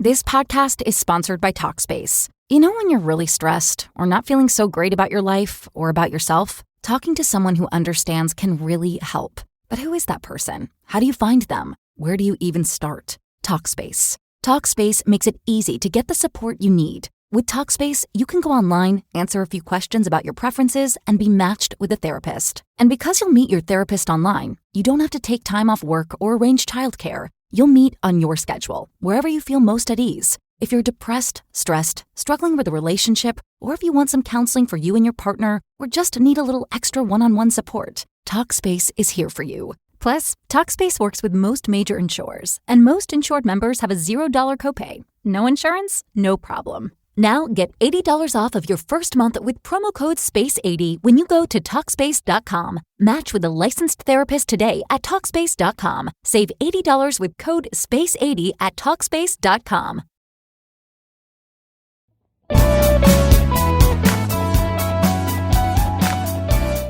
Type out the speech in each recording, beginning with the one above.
This podcast is sponsored by Talkspace. You know when you're really stressed or not feeling so great about your life or about yourself? Talking to someone who understands can really help. But who is that person? How do you find them? Where do you even start? Talkspace. Talkspace makes it easy to get the support you need. With Talkspace, you can go online, answer a few questions about your preferences, and be matched with a therapist. And because you'll meet your therapist online, you don't have to take time off work or arrange childcare. You'll meet on your schedule, wherever you feel most at ease. If you're depressed, stressed, struggling with a relationship, or if you want some counseling for you and your partner, or just need a little extra one-on-one support, Talkspace is here for you. Plus, Talkspace works with most major insurers, and most insured members have a $0 copay. No insurance? No problem. Now get $80 off of your first month with promo code SPACE80 when you go to Talkspace.com. Match with a licensed therapist today at Talkspace.com. Save $80 with code SPACE80 at Talkspace.com.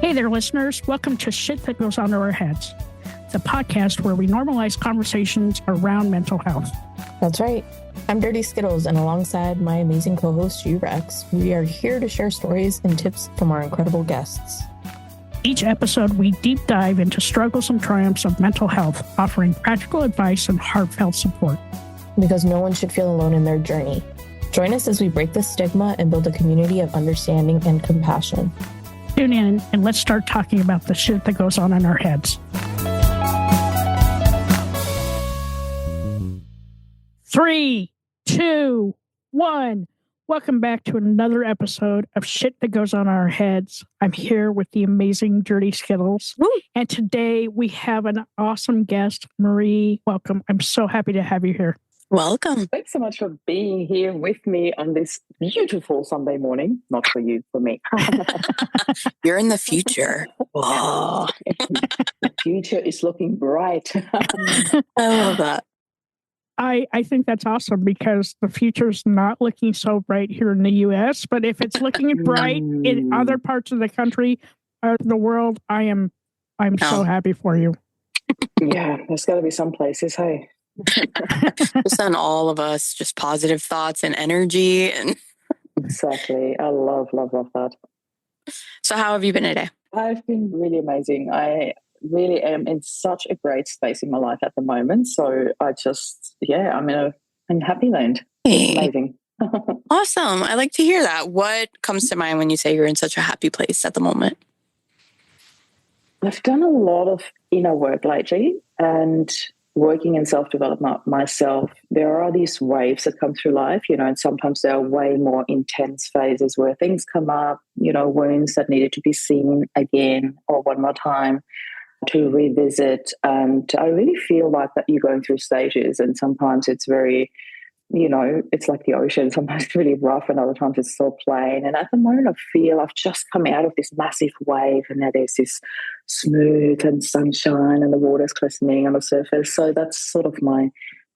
Hey there, listeners. Welcome to Shit That Goes Under Our Heads, the podcast where we normalize conversations around mental health. That's right. I'm Dirty Skittles, and alongside my amazing co-host, Rex, we are here to share stories and tips from our incredible guests. Each episode, we deep dive into struggles and triumphs of mental health, offering practical advice and heartfelt support. Because no one should feel alone in their journey. Join us as we break the stigma and build a community of understanding and compassion. Tune in and let's start talking about the shit that goes on in our heads. 3, 2, 1. Welcome back to another episode of Shit That Goes On Our Heads. I'm here with the amazing Dirty Skittles. Woo! And today we have an awesome guest, Marie. Welcome. I'm so happy to have you here. Welcome. Thanks so much for being here with me on this beautiful Sunday morning. Not for you, for me. You're in the future. Wow. The future is looking bright. I love that. I think that's awesome because the future's not looking so bright here in the U.S., but if it's looking bright in other parts of the country, the world, I'm so happy for you. Yeah, there's got to be some places, hey. Just on all of us, just positive thoughts and energy. And Exactly. I love that. So how have you been today? I've been really amazing. I really am in such a great space in my life at the moment. So I'm in happy land. It's amazing. Awesome. I like to hear that. What comes to mind when you say you're in such a happy place at the moment? I've done a lot of inner work lately and working in self-development myself. There are these waves that come through life, and sometimes there are way more intense phases where things come up, wounds that needed to be seen again or one more time to revisit. And I really feel like that you're going through stages, and sometimes it's very, it's like the ocean. Sometimes it's really rough and other times it's so plain. And at the moment I feel I've just come out of this massive wave and now there's this smooth and sunshine and the water's glistening on the surface. So that's sort of my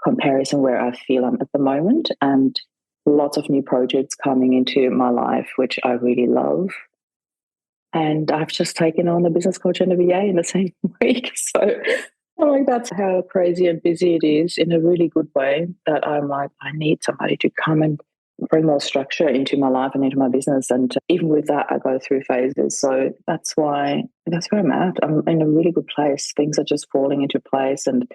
comparison where I feel I'm at the moment, and lots of new projects coming into my life, which I really love. And I've just taken on a business coach and a VA in the same week. So that's how crazy and busy it is in a really good way, that I'm like, I need somebody to come and bring more structure into my life and into my business. And even with that, I go through phases. So that's where I'm at. I'm in a really good place. Things are just falling into place and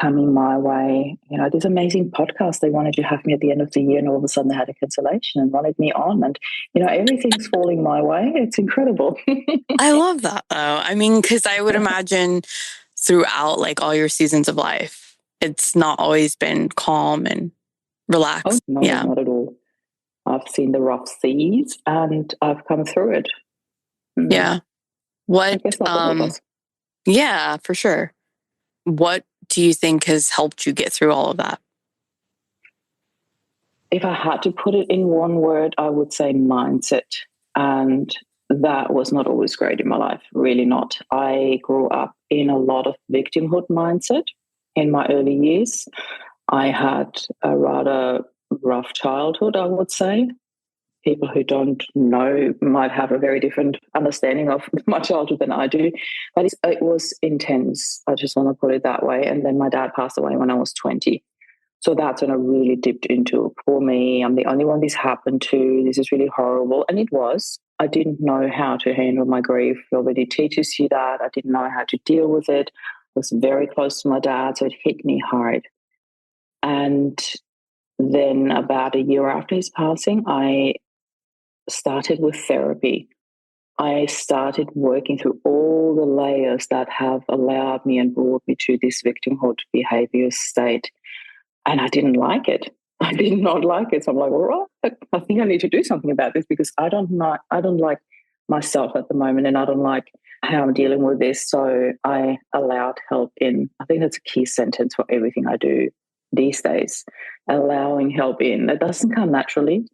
coming my way. This amazing podcast, they wanted to have me at the end of the year, and all of a sudden they had a cancellation and wanted me on. And, everything's falling my way. It's incredible. I love that, though. I mean, because I would imagine throughout all your seasons of life, it's not always been calm and relaxed. Oh, no, not at all. I've seen the rough seas and I've come through it. Yeah. What? I guess not all of us. Yeah, for sure. What do you think has helped you get through all of that? If I had to put it in one word, I would say mindset. And that was not always great in my life, really not. I grew up in a lot of victimhood mindset in my early years. I had a rather rough childhood, I would say. People who don't know might have a very different understanding of my childhood than I do. But it was intense. I just want to put it that way. And then my dad passed away when I was 20. So that's when I really dipped into, poor me, I'm the only one this happened to. This is really horrible. And it was. I didn't know how to handle my grief. Nobody teaches you that. I didn't know how to deal with it. I was very close to my dad, so it hit me hard. And then about a year after his passing, I started with therapy. I started working through all the layers that have allowed me and brought me to this victimhood behavior state. And I didn't like it. I did not like it. So I'm like, all right, I think I need to do something about this because I don't like myself at the moment, and I don't like how I'm dealing with this. So I allowed help in. I think that's a key sentence for everything I do these days, allowing help in. That doesn't come naturally.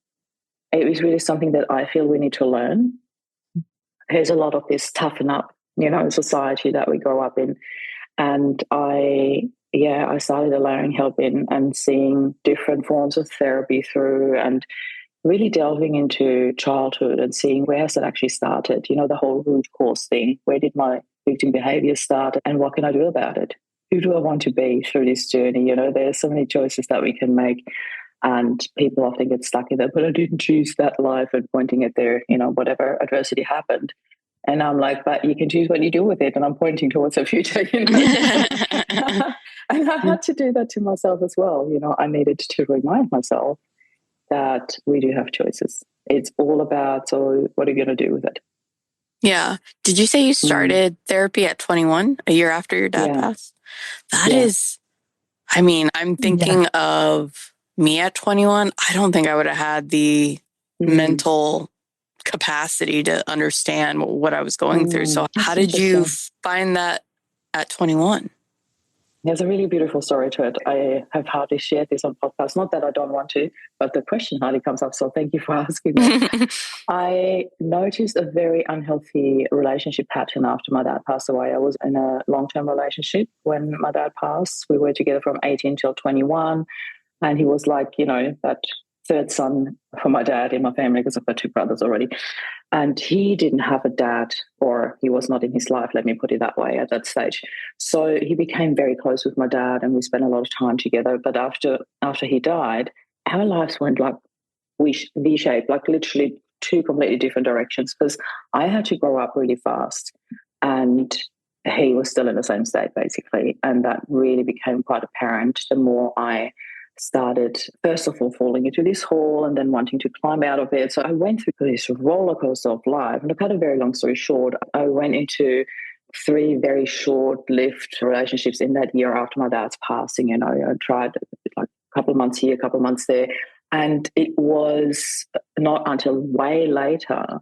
It is really something that I feel we need to learn. There's a lot of this toughen up, society that we grow up in. And I started allowing help in and seeing different forms of therapy through, and really delving into childhood and seeing where has it actually started, the whole root cause thing. Where did my victim behavior start and what can I do about it? Who do I want to be through this journey? There's so many choices that we can make, and people often get stuck in that, but I didn't choose that life, and pointing at their, whatever adversity happened. And I'm like, but you can choose what you do with it. And I'm pointing towards the future, And I had to do that to myself as well. I needed to remind myself that we do have choices. It's all about, so what are you going to do with it? Yeah. Did you say you started therapy at 21, a year after your dad passed? That is, I'm thinking of me at 21. I don't think I would have had the mental capacity to understand what I was going through. So how did you find that at 21? There's a really beautiful story to it. I have hardly shared this on podcast. Not that I don't want to, but the question hardly comes up. So thank you for asking me. I noticed a very unhealthy relationship pattern after my dad passed away. I was in a long-term relationship when my dad passed. We were together from 18 till 21. And he was like, that third son for my dad in my family, because I've got two brothers already. And he didn't have a dad, or he was not in his life, let me put it that way, at that stage. So he became very close with my dad, and we spent a lot of time together. But after he died, our lives went like V-shaped, like literally two completely different directions, because I had to grow up really fast, and he was still in the same state, basically. And that really became quite apparent the more I started, first of all, falling into this hole and then wanting to climb out of it. So I went through this roller coaster of life. And to cut a very long story short, I went into 3 very short-lived relationships in that year after my dad's passing. I tried like a couple of months here, a couple of months there. And it was not until way later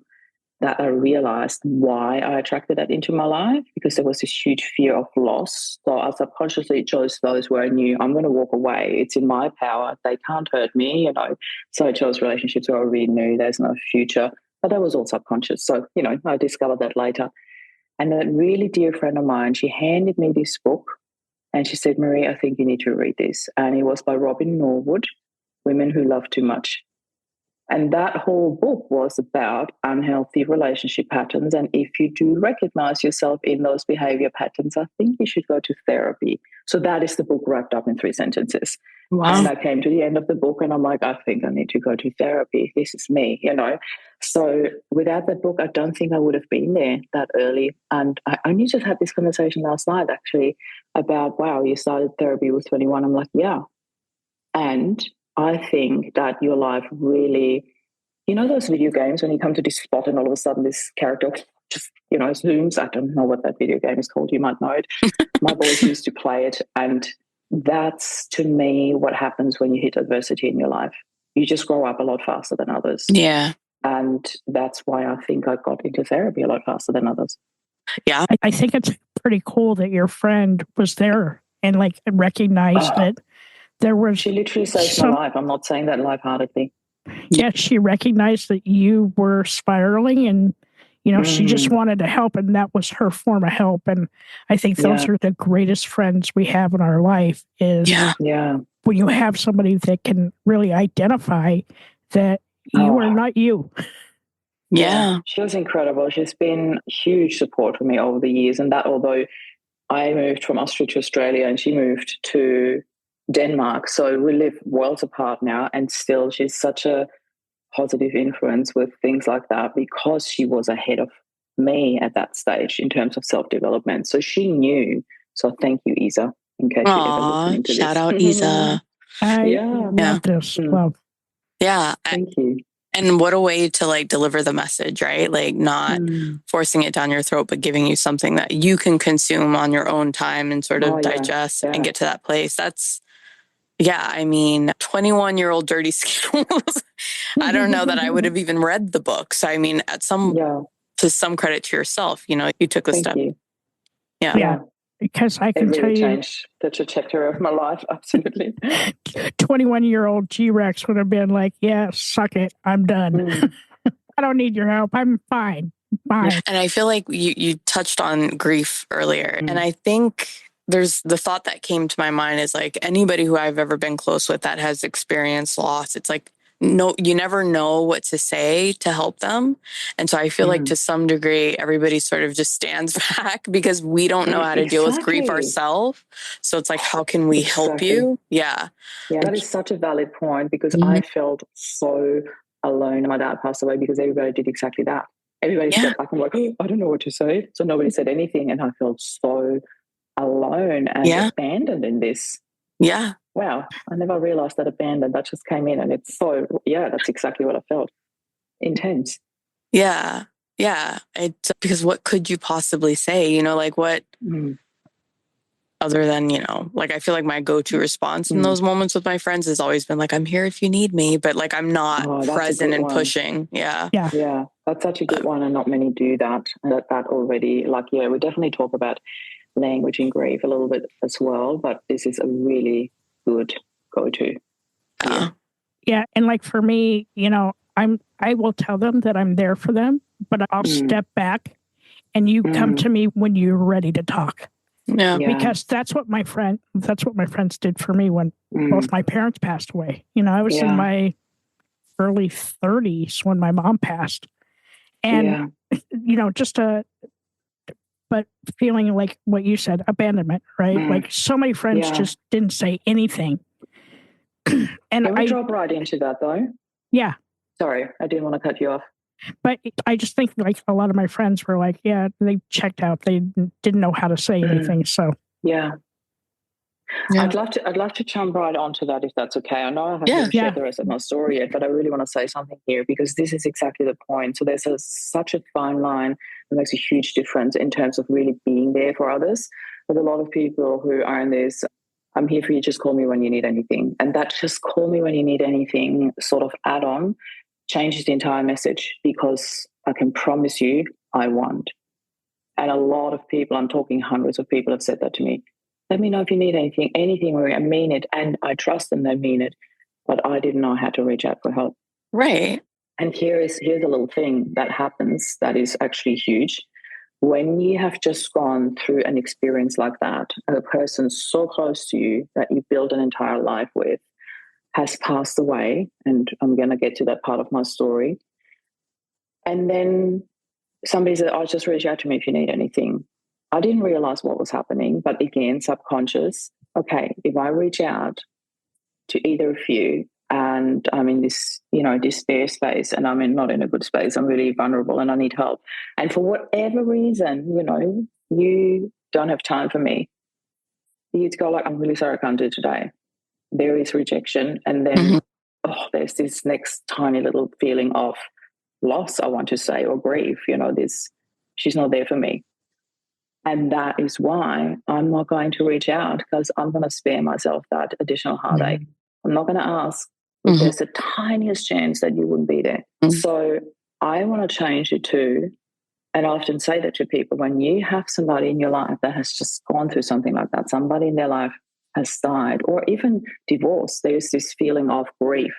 that I realized why I attracted that into my life, because there was this huge fear of loss. So I subconsciously chose those where I knew I'm going to walk away. It's in my power. They can't hurt me, So I chose relationships where I really knew there's no future. But that was all subconscious. So, I discovered that later. And a really dear friend of mine, she handed me this book and she said, Marie, I think you need to read this. And it was by Robin Norwood, Women Who Love Too Much. And that whole book was about unhealthy relationship patterns. And if you do recognize yourself in those behavior patterns, I think you should go to therapy. So that is the book wrapped up in 3 sentences. Wow. And I came to the end of the book and I'm like, I think I need to go to therapy. This is me, So without that book, I don't think I would have been there that early. And I only just had this conversation last night, actually, about, wow, you started therapy with 21. I'm like, yeah. And I think that your life really, those video games when you come to this spot and all of a sudden this character just, zooms. I don't know what that video game is called. You might know it. My boys used to play it. And that's, to me, what happens when you hit adversity in your life. You just grow up a lot faster than others. Yeah. And that's why I think I got into therapy a lot faster than others. Yeah. I think it's pretty cool that your friend was there and recognized that there was... She literally saved my life. I'm not saying that lightheartedly. Yeah, she recognized that you were spiraling and, she just wanted to help, and that was her form of help. And I think those are the greatest friends we have in our life is when you have somebody that can really identify that you are not you. Yeah. She was incredible. She's been huge support for me over the years. And that, although I moved from Austria to Australia and she moved to Denmark. So we live worlds apart now, and still she's such a positive influence with things like that because she was ahead of me at that stage in terms of self-development. So she knew. So thank you, Isa, in case you're ever listening to shout this. out Isa. I love this. Love. Yeah. Thank you. And what a way to like deliver the message, right? Like not forcing it down your throat, but giving you something that you can consume on your own time and sort of digest and get to that place. That's, I mean, 21-year-old Dirty Skittles. I don't know that I would have even read the book. So, I mean, to some credit to yourself, you know, you took a step. You. Yeah. Because I can tell you, changed the trajectory of my life. Absolutely. 21-year-old G-Rex would have been like, yeah, suck it. I'm done. I don't need your help. I'm fine. Fine. And I feel like you touched on grief earlier. And I think there's the thought that came to my mind is like anybody who I've ever been close with that has experienced loss, it's like, no, you never know what to say to help them. And so I feel like to some degree, everybody sort of just stands back because we don't know how to deal with grief ourselves. So it's like, how can we help you? Yeah. Yeah, that is such a valid point because I felt so alone when my dad passed away because everybody did exactly that. Everybody stepped back and like, I don't know what to say. So nobody said anything. And I felt so alone and abandoned in this. Yeah. Wow, I never realized that abandon that just came in, and it's so that's exactly what I felt. Intense. Yeah. It's because what could you possibly say? You know, like what other than, you know, like I feel like my go-to response in those moments with my friends has always been like, I'm here if you need me, but like I'm not present and pushing. Yeah. That's such a good one, and not many do that. And that already, like, we definitely talk about language in grief a little bit as well, but this is a really good go-to. Yeah, and like for me, you know, I will tell them that I'm there for them, but I'll step back and you come to me when you're ready to talk. Yeah. Because that's what my friends did for me when both my parents passed away. You know, I was in my early 30s when my mom passed. And you know, but feeling like what you said, abandonment, right? Like so many friends just didn't say anything. And Can we drop right into that though? Yeah. Sorry, I didn't want to cut you off. But I just think like a lot of my friends were like, they checked out. They didn't know how to say anything. So I'd love to jump right onto that if that's okay. I know I haven't shared the rest of my story yet, but I really want to say something here because this is exactly the point. So there's such a fine line that makes a huge difference in terms of really being there for others. But a lot of people who are in this, I'm here for you, just call me when you need anything. And that just call me when you need anything sort of add-on changes the entire message because I can promise you I won't. And a lot of people, I'm talking hundreds of people have said that to me. Let me know if you need anything where I mean it. And I trust them, they mean it. But I didn't know how to reach out for help. Right. And here's a little thing that happens that is actually huge. When you have just gone through an experience like that, a person so close to you that you build an entire life with has passed away, and I'm going to get to that part of my story. And then somebody said, just reach out to me if you need anything. I didn't realize what was happening, but again, subconscious. Okay, if I reach out to either of you and I'm in this, despair space and I'm not in a good space, I'm really vulnerable and I need help. And for whatever reason, you don't have time for me. You'd go like, I'm really sorry, I can't do it today. There is rejection. And then, there's this next tiny little feeling of loss, I want to say, or grief, she's not there for me. And that is why I'm not going to reach out because I'm going to spare myself that additional heartache. I'm not going to ask if there's the tiniest chance that you wouldn't be there. So I want to change it too. And I often say that to people, when you have somebody in your life that has just gone through something like that, somebody in their life has died or even divorced, there's this feeling of grief,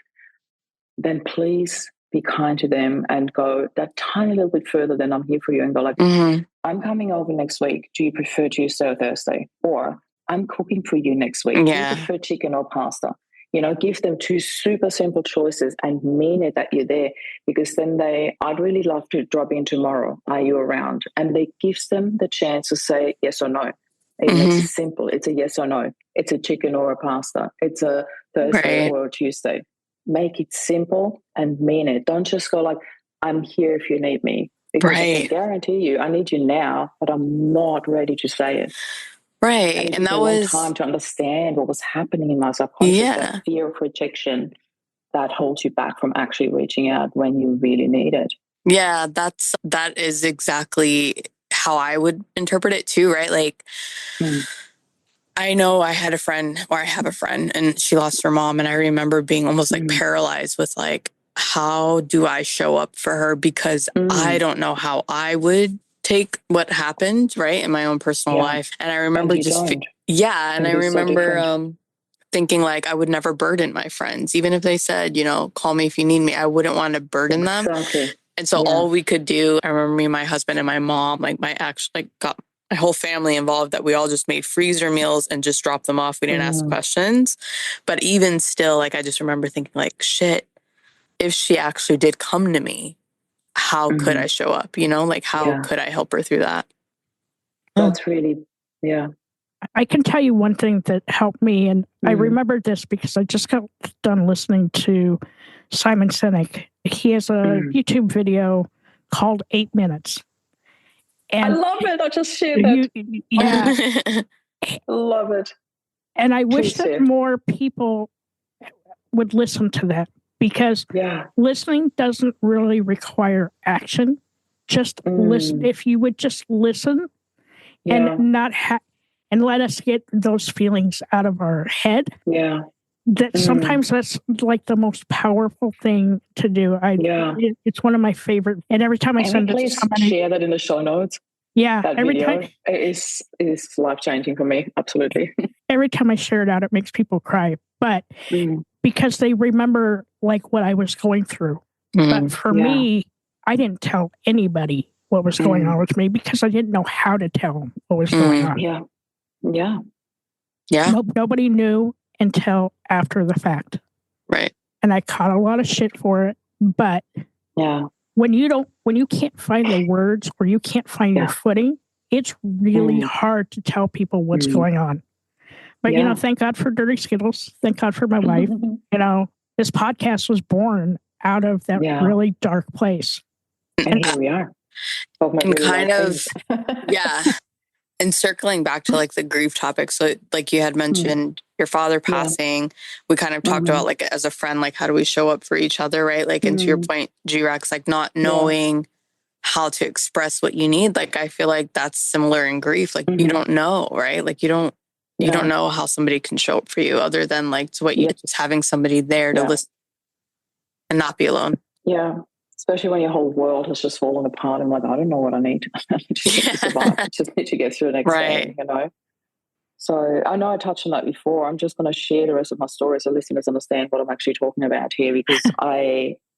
then please be kind to them and go that tiny little bit further than I'm here for you and go like, I'm coming over next week. Do you prefer Tuesday or Thursday? Or I'm cooking for you next week. Do you prefer chicken or pasta? Give them two super simple choices and mean it that you're there because then I'd really love to drop in tomorrow. Are you around? And they gives them the chance to say yes or no. It makes it simple. It's a yes or no. It's a chicken or a pasta. It's a Thursday or a Tuesday. Make it simple and mean it. Don't just go like, I'm here if you need me. Because I can guarantee you, I need you now, but I'm not ready to say it. Right. And that was time to understand what was happening in my subconscious, that fear of rejection that holds you back from actually reaching out when you really need it. Yeah, that is exactly how I would interpret it too, right? Like, I know I had a friend, or I have a friend, and she lost her mom. And I remember being almost like paralyzed with like, how do I show up for her? Because I don't know how I would take what happened, right, in my own personal life. And I remember I remember thinking like I would never burden my friends, even if they said, you know, call me if you need me. I wouldn't want to burden them. And so all we could do, I remember me, my husband, and my mom, like got my whole family involved, that we all just made freezer meals and just dropped them off. We didn't ask questions. But even still, like, I just remember thinking like, shit, if she actually did come to me, how could I show up? You know, like, how could I help her through that? That's really, I can tell you one thing that helped me, and I remembered this because I just got done listening to Simon Sinek. He has a YouTube video called 8 Minutes. And I love it. I just shared that. Yeah. I love it. And I wish that more people would listen to that, because listening doesn't really require action. Just listen. If you would just listen and not and let us get those feelings out of our head. Yeah. That sometimes that's like the most powerful thing to do. It's one of my favorite. And every time I send it to somebody, share that in the show notes. Yeah. That every video time is life-changing for me. Absolutely. Every time I share it out, it makes people cry. But because they remember like what I was going through. But for me, I didn't tell anybody what was going on with me, because I didn't know how to tell them what was going on. Nobody knew until after the fact. Right. And I caught a lot of shit for it. But when you can't find the words, or you can't find your footing, it's really hard to tell people what's going on. But, you know, thank God for Dirty Skittles. Thank God for my wife. You know, this podcast was born out of that really dark place. And here we are. And kind of, and circling back to like the grief topic. So like you had mentioned your father passing, we kind of talked about like as a friend, like how do we show up for each other, right? Like, and to your point, G-Rex, like not knowing how to express what you need. Like, I feel like that's similar in grief. Like you don't know, right? Like you don't know how somebody can show up for you, other than like to what you just having somebody there to listen and not be alone. Yeah. Especially when your whole world has just fallen apart and like, I don't know what I need. I just need to survive. I just need to get through the next day, you know? So I know I touched on that before. I'm just going to share the rest of my story so listeners understand what I'm actually talking about here, because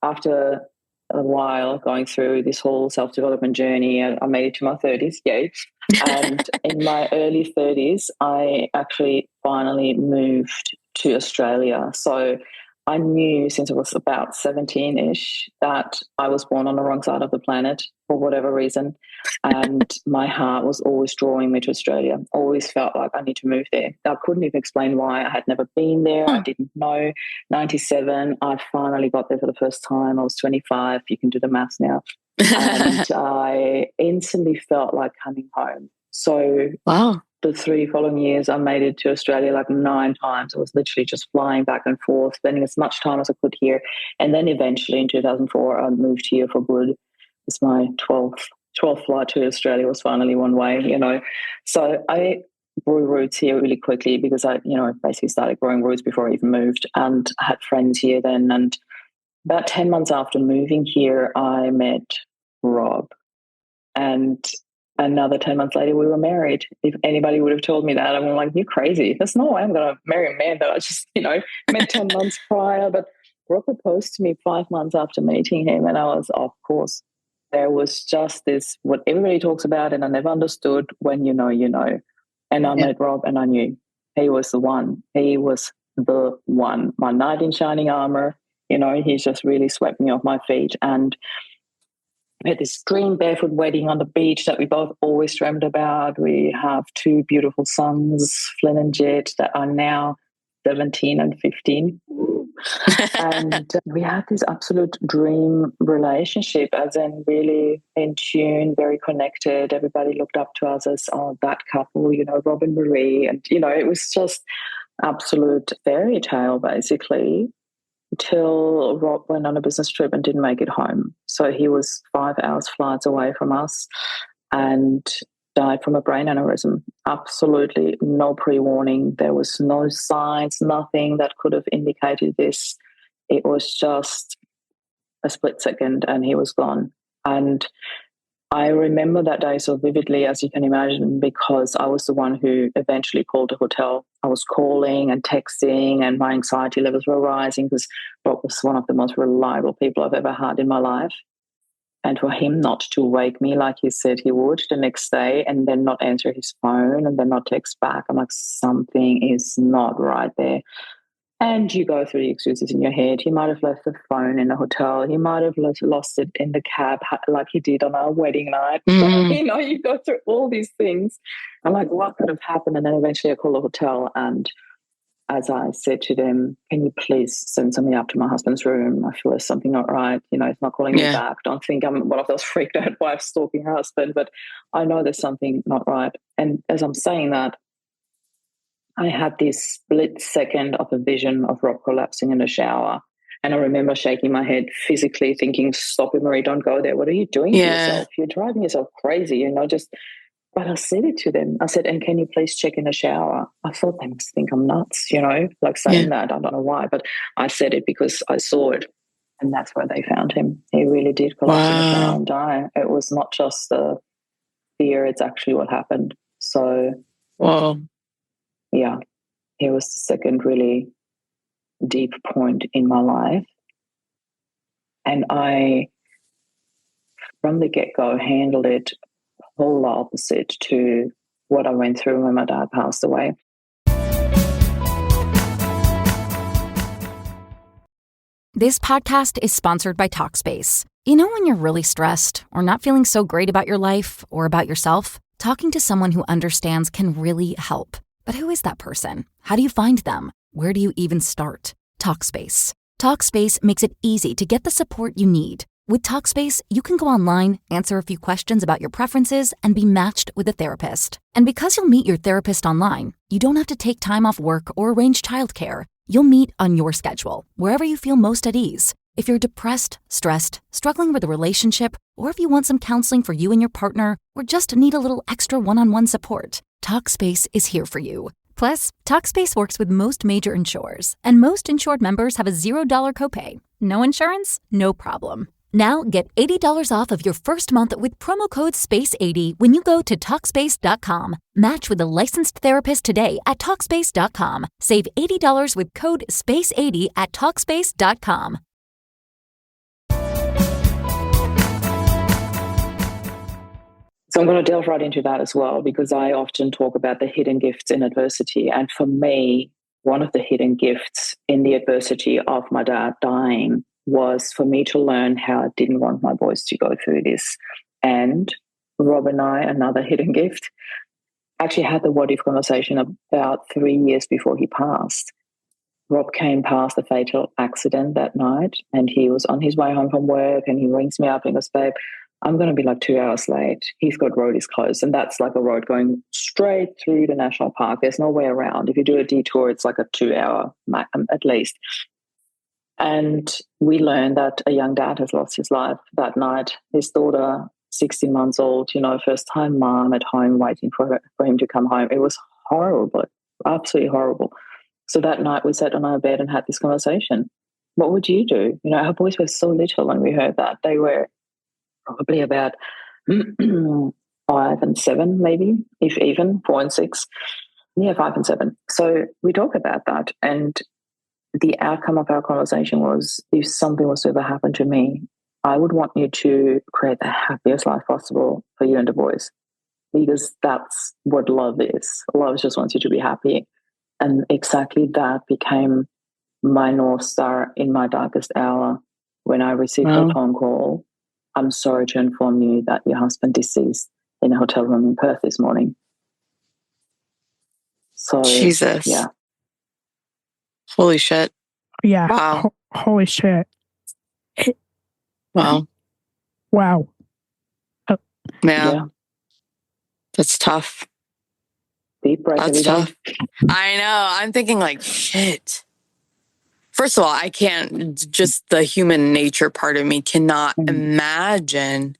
after a while going through this whole self-development journey, I made it to my 30s, yay. And in my early 30s, I actually finally moved to Australia. So I knew since I was about 17-ish that I was born on the wrong side of the planet for whatever reason. And my heart was always drawing me to Australia. Always felt like I need to move there. I couldn't even explain why. I had never been there. I didn't know. 97, I finally got there for the first time. I was 25. You can do the maths now. And I instantly felt like coming home. So the 3 following years, I made it to Australia like 9 times. I was literally just flying back and forth, spending as much time as I could here. And then eventually in 2004, I moved here for good. It's my 12th flight to Australia was finally one way, you know. So I grew roots here really quickly because I, you know, basically started growing roots before I even moved. And I had friends here then. And about 10 months after moving here, I met Rob. And another 10 months later, we were married. If anybody would have told me that, I'm like, you're crazy. There's no way I'm going to marry a man that I just, you know, met 10 months prior. But Rob proposed to me 5 months after meeting him. And I was, of course, there was just this, what everybody talks about, and I never understood, when you know, you know. And I met Rob and I knew he was the one. He was the one. My knight in shining armor, you know, he just really swept me off my feet. And We had this dream barefoot wedding on the beach that we both always dreamed about. We have two beautiful sons, Flynn and Jed, that are now 17 and 15. And we had this absolute dream relationship, as in really in tune, very connected. Everybody looked up to us as, oh, that couple, Rob and Marie. And, it was just absolute fairy tale, basically, until Rob went on a business trip and didn't make it home. So he was 5 hours flights away from us and died from a brain aneurysm. Absolutely no pre-warning. There was no signs, nothing that could have indicated this. It was just a split second and he was gone. And I remember that day so vividly, as you can imagine, because I was the one who eventually called a hotel. I was calling and texting, and my anxiety levels were rising because Rob was one of the most reliable people I've ever had in my life. And for him not to wake me like he said he would the next day and then not answer his phone and then not text back, I'm like, something is not right there. And you go through the excuses in your head. He might have left the phone in the hotel. He might have lost it in the cab like he did on our wedding night. You go through all these things. I'm like, what could have happened? And then eventually I call the hotel, and as I said to them, can you please send somebody up to my husband's room? I feel there's something not right. He's not calling me back. Don't think I'm one of those freaked out wives stalking her husband, but I know there's something not right. And as I'm saying that, I had this split second of a vision of Rob collapsing in the shower. And I remember shaking my head physically thinking, stop it, Marie, don't go there. What are you doing to yourself? You're driving yourself crazy, But I said it to them. I said, and can you please check in the shower? I thought they must think I'm nuts, like saying that. I don't know why, but I said it because I saw it. And that's where they found him. He really did collapse in the shower and die. It was not just the fear, it's actually what happened. So, yeah, it was the second really deep point in my life. And I, from the get-go, handled it polar opposite to what I went through when my dad passed away. This podcast is sponsored by Talkspace. When you're really stressed or not feeling so great about your life or about yourself, talking to someone who understands can really help. But who is that person? How do you find them? Where do you even start? Talkspace. Talkspace makes it easy to get the support you need. With Talkspace, you can go online, answer a few questions about your preferences, and be matched with a therapist. And because you'll meet your therapist online, you don't have to take time off work or arrange childcare. You'll meet on your schedule, wherever you feel most at ease. If you're depressed, stressed, struggling with a relationship, or if you want some counseling for you and your partner, or just need a little extra one-on-one support, Talkspace is here for you. Plus, Talkspace works with most major insurers, and most insured members have a $0 copay. No insurance? No problem. Now get $80 off of your first month with promo code SPACE80 when you go to Talkspace.com. Match with a licensed therapist today at Talkspace.com. Save $80 with code SPACE80 at Talkspace.com. So I'm going to delve right into that as well, because I often talk about the hidden gifts in adversity. And for me, one of the hidden gifts in the adversity of my dad dying was for me to learn how I didn't want my boys to go through this. And Rob and I, another hidden gift, actually had the what if conversation about 3 years before he passed. Rob came past a fatal accident that night, and he was on his way home from work, and he rings me up and goes, babe, I'm going to be like 2 hours late. Heathcote Road is closed, and that's like a road going straight through the national park. There's no way around. If you do a detour, it's like a 2 hour at least. And we learned that a young dad has lost his life that night. His daughter, 16 months old, first time mom at home waiting for him to come home. It was horrible, absolutely horrible. So that night we sat on our bed and had this conversation. What would you do? Our boys were so little when we heard that. They were probably about 5 and 7, maybe, if even 4 and 6. Yeah, 5 and 7. So we talk about that, and the outcome of our conversation was, if something was to ever happen to me, I would want you to create the happiest life possible for you and the boys, because that's what love is. Love just wants you to be happy. And exactly that became my North Star in my darkest hour. When I received a phone call, I'm sorry to inform you that your husband deceased in a hotel room in Perth this morning. So, Jesus. yeah. Holy shit. Yeah. Wow. Holy shit. Wow. Wow. Yeah. That's tough. Deep breath. That's tough. I know. I'm thinking like, shit. First of all, I can't, just the human nature part of me cannot imagine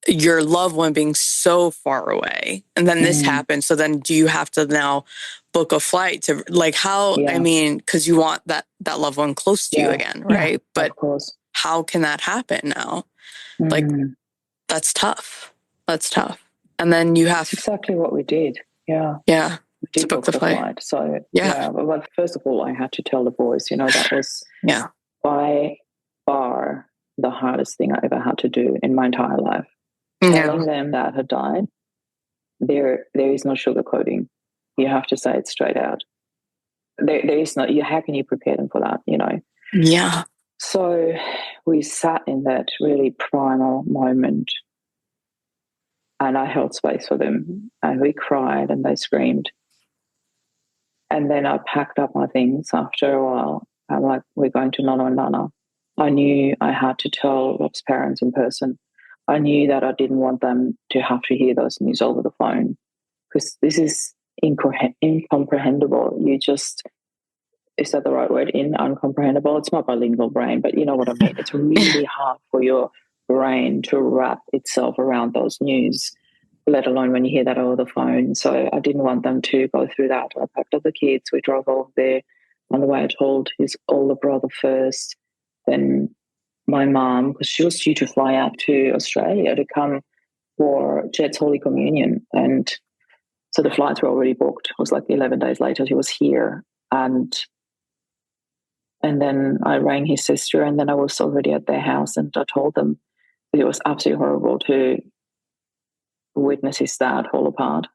your loved one being so far away. And then this happens. So then do you have to now book a flight to, like, how, I mean, because you want that loved one close to you again, right? But of course. How can that happen now? Like, that's tough. That's tough. And then you have... That's exactly what we did. Yeah. Yeah. We did book the flight. So, but first of all, I had to tell the boys, that was by far the hardest thing I ever had to do in my entire life. Telling them that had died, there is no sugarcoating. You have to say it straight out. There is no, how can you prepare them for that, Yeah. So we sat in that really primal moment, and I held space for them, and we cried and they screamed. And then I packed up my things after a while. I'm like, we're going to Nana and Nana. I knew I had to tell Rob's parents in person. I knew that I didn't want them to have to hear those news over the phone, because this is incomprehensible. Is that the right word? Uncomprehendable? It's my bilingual brain, but you know what I mean. It's really hard for your brain to wrap itself around those news, let alone when you hear that over the phone. So I didn't want them to go through that. I packed up the kids. We drove over there. On the way, I told his older brother first, then my mom, because she was due to fly out to Australia to come for Jet's Holy Communion. And so the flights were already booked. It was like 11 days later, she was here. And then I rang his sister, and then I was already at their house, and I told them it was absolutely horrible to witness his dad fall apart.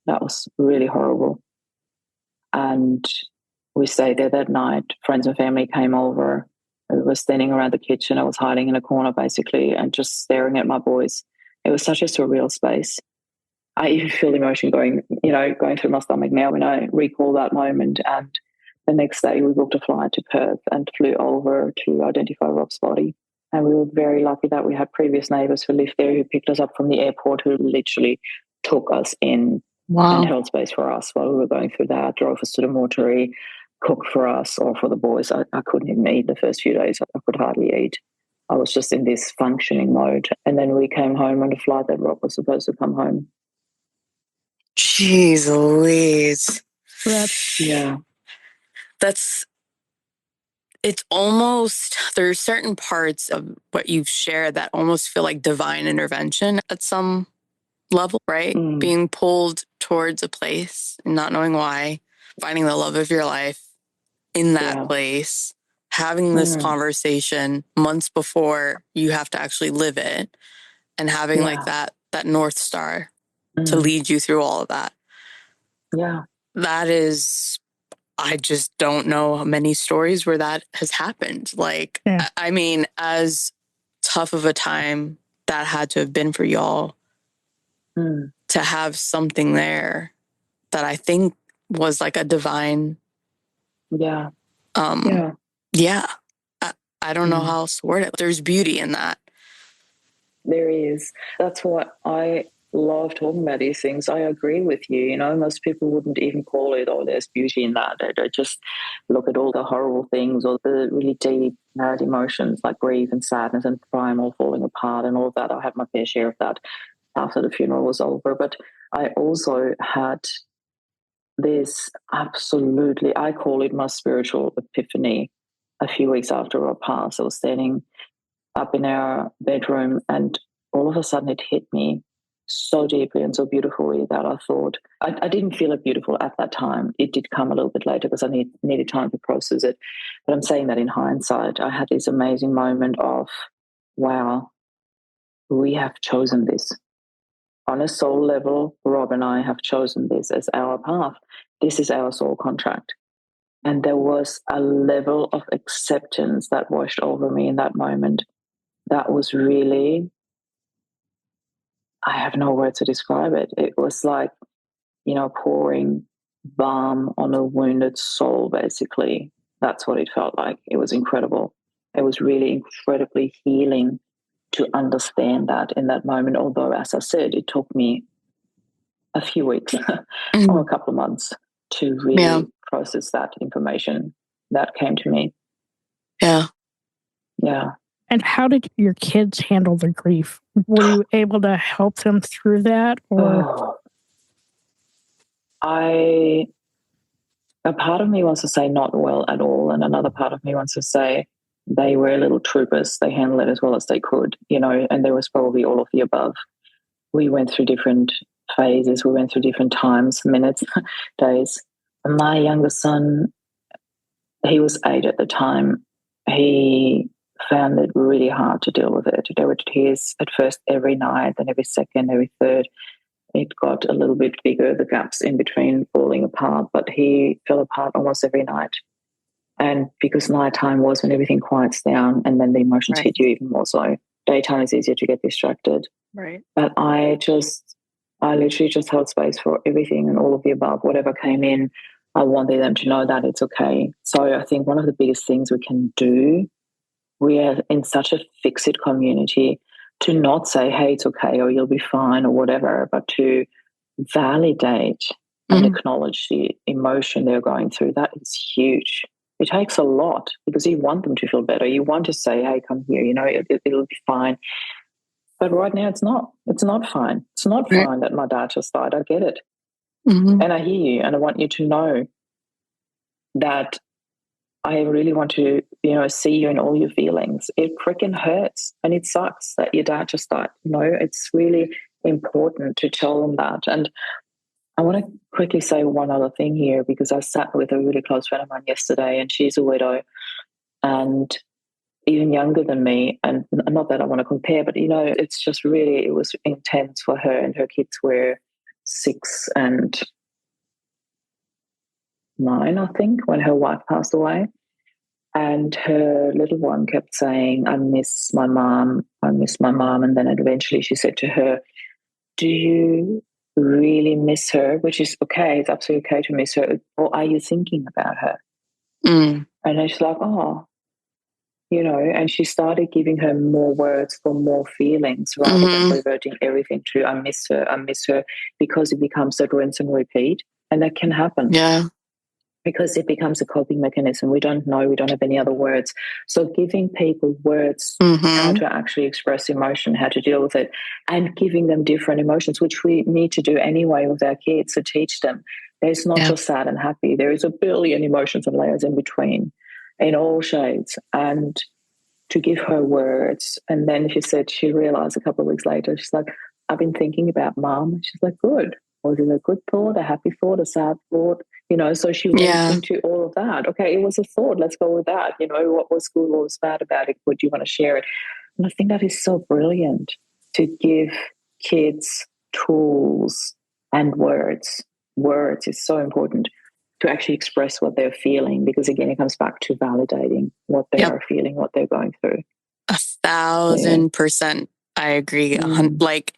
That was really horrible. And we stayed there that night. Friends and family came over. I was standing around the kitchen. I was hiding in a corner, basically, and just staring at my boys. It was such a surreal space. I even feel emotion going through my stomach now when I recall that moment. And the next day we booked a flight to Perth and flew over to identify Rob's body. And we were very lucky that we had previous neighbours who lived there who picked us up from the airport, who literally took us in and held space for us while we were going through that, drove us to the mortuary, cooked for us or for the boys. I couldn't even eat the first few days. I could hardly eat. I was just in this functioning mode. And then we came home on the flight that Rob was supposed to come home. Jeez Louise. Yeah. It's almost, there's certain parts of what you've shared that almost feel like divine intervention at some level, right? Being pulled towards a place and not knowing why, finding the love of your life in that place, having this conversation months before you have to actually live it, and having like that North Star to lead you through all of that. Yeah. That is, I just don't know many stories where that has happened. Like, I mean, as tough of a time that had to have been for y'all, to have something there that I think was like a divine. Yeah. I don't know how else to word it. There's beauty in that. There is. That's what I love talking about these things. I agree with you. Most people wouldn't even call it, oh, there's beauty in that. They just look at all the horrible things or the really deep, hard emotions like grief and sadness and primal falling apart and all of that. I had my fair share of that after the funeral was over. But I also had this absolutely, I call it my spiritual epiphany. A few weeks after I passed, I was standing up in our bedroom, and all of a sudden it hit me so deeply and so beautifully that I thought, I didn't feel it beautiful at that time. It did come a little bit later because I needed time to process it. But I'm saying that in hindsight, I had this amazing moment of, wow, we have chosen this. On a soul level, Rob and I have chosen this as our path. This is our soul contract. And there was a level of acceptance that washed over me in that moment that was really, I have no words to describe it. It was like, pouring balm on a wounded soul, basically. That's what it felt like. It was incredible. It was really incredibly healing to understand that in that moment. Although, as I said, it took me a few weeks or a couple of months to really process that information that came to me. Yeah. Yeah. And how did your kids handle the grief? Were you able to help them through that? Or a part of me wants to say not well at all, and another part of me wants to say they were little troopers. They handled it as well as they could, and there was probably all of the above. We went through different phases. We went through different times, minutes, days. My youngest son, he was 8 at the time. He found it really hard to deal with it. There were tears at first every night, then every second, every third. It got a little bit bigger, the gaps in between falling apart, but he fell apart almost every night. And because nighttime was when everything quiets down and then the emotions hit you even more so. Daytime is easier to get distracted. Right. But I literally just held space for everything and all of the above, whatever came in. I wanted them to know that it's okay. So I think one of the biggest things we can do, we are in such a fix-it community, to not say, hey, it's okay, or you'll be fine, or whatever, but to validate and acknowledge the emotion they're going through. That is huge. It takes a lot because you want them to feel better. You want to say, hey, come here, it'll be fine. But right now it's not. It's not fine. It's not fine that my dad just died. I get it. And I hear you, and I want you to know that I really want to, see you in all your feelings. It freaking hurts and it sucks that your dad just died. It's really important to tell them that. And I want to quickly say one other thing here, because I sat with a really close friend of mine yesterday, and she's a widow and even younger than me. And not that I want to compare, but, it's just really, it was intense for her, and her kids were 6 and 9, I think, when her wife passed away. And her little one kept saying, I miss my mom. I miss my mom. And then eventually she said to her, do you really miss her? Which is okay. It's absolutely okay to miss her. Or are you thinking about her? And then she's like, oh, and she started giving her more words for more feelings rather than reverting everything to I miss her, because it becomes that rinse and repeat. And that can happen. Yeah. Because it becomes a coping mechanism. We don't know. We don't have any other words. So giving people words how to actually express emotion, how to deal with it, and giving them different emotions, which we need to do anyway with our kids, to teach them. There's not just sad and happy. There is a billion emotions and layers in between, in all shades. And to give her words. And then she realized a couple of weeks later, she's like, I've been thinking about mom. She's like, good. Was it a good thought, a happy thought, a sad thought? So she went into all of that. Okay, it was a thought. Let's go with that. What was good, what was bad about it? Would you want to share it? And I think that is so brilliant, to give kids tools and words. Words is so important to actually express what they're feeling, because, again, it comes back to validating what they are feeling, what they're going through. 1,000%. I agree. Like,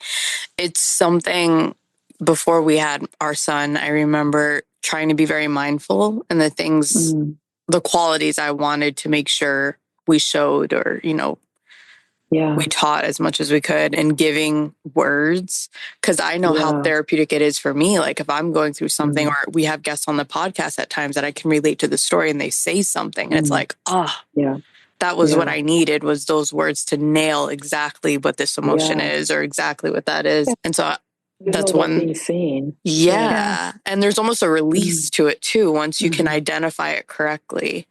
it's something. Before we had our son, I remember trying to be very mindful in the things, the qualities I wanted to make sure we showed, or, we taught as much as we could, and giving words. Because I know how therapeutic it is for me. Like, if I'm going through something, or we have guests on the podcast at times that I can relate to the story, and they say something, and it's like, that was what I needed, was those words to nail exactly what this emotion is, or exactly what that is. And so that's one scene. And there's almost a release to it too. Once you can identify it correctly,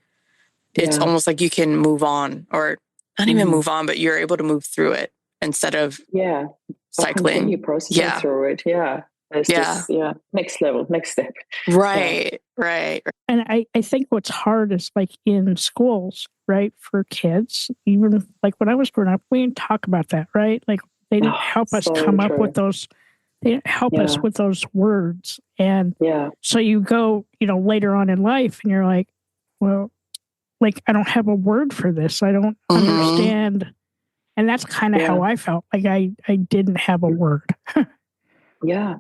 it's almost like you can move on, or not even move on, but you're able to move through it instead of cycling. Continue processing through it. It's just, next level, next step. Right. And I think what's hard is, like, in schools, right, for kids, even like when I was growing up, we didn't talk about that, right? Like, they didn't help us come up with those. They didn't help us with those words. And so you go, later on in life, and you're like, well, like, I don't have a word for this. I don't understand. And that's kind of how I felt. Like I didn't have a word. Yeah.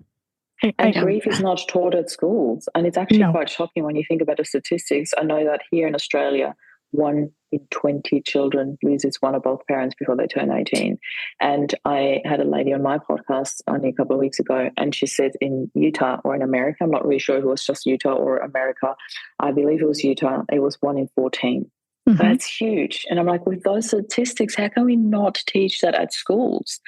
And grief is not taught at schools. And it's actually quite shocking when you think about the statistics. I know that here in Australia, 1 in 20 children loses one or both parents before they turn 18. And I had a lady on my podcast only a couple of weeks ago, and she said in Utah or in America, I'm not really sure if it was just Utah or America, I believe it was Utah, it was 1 in 14. That's huge. And I'm like, with those statistics, how can we not teach that at schools?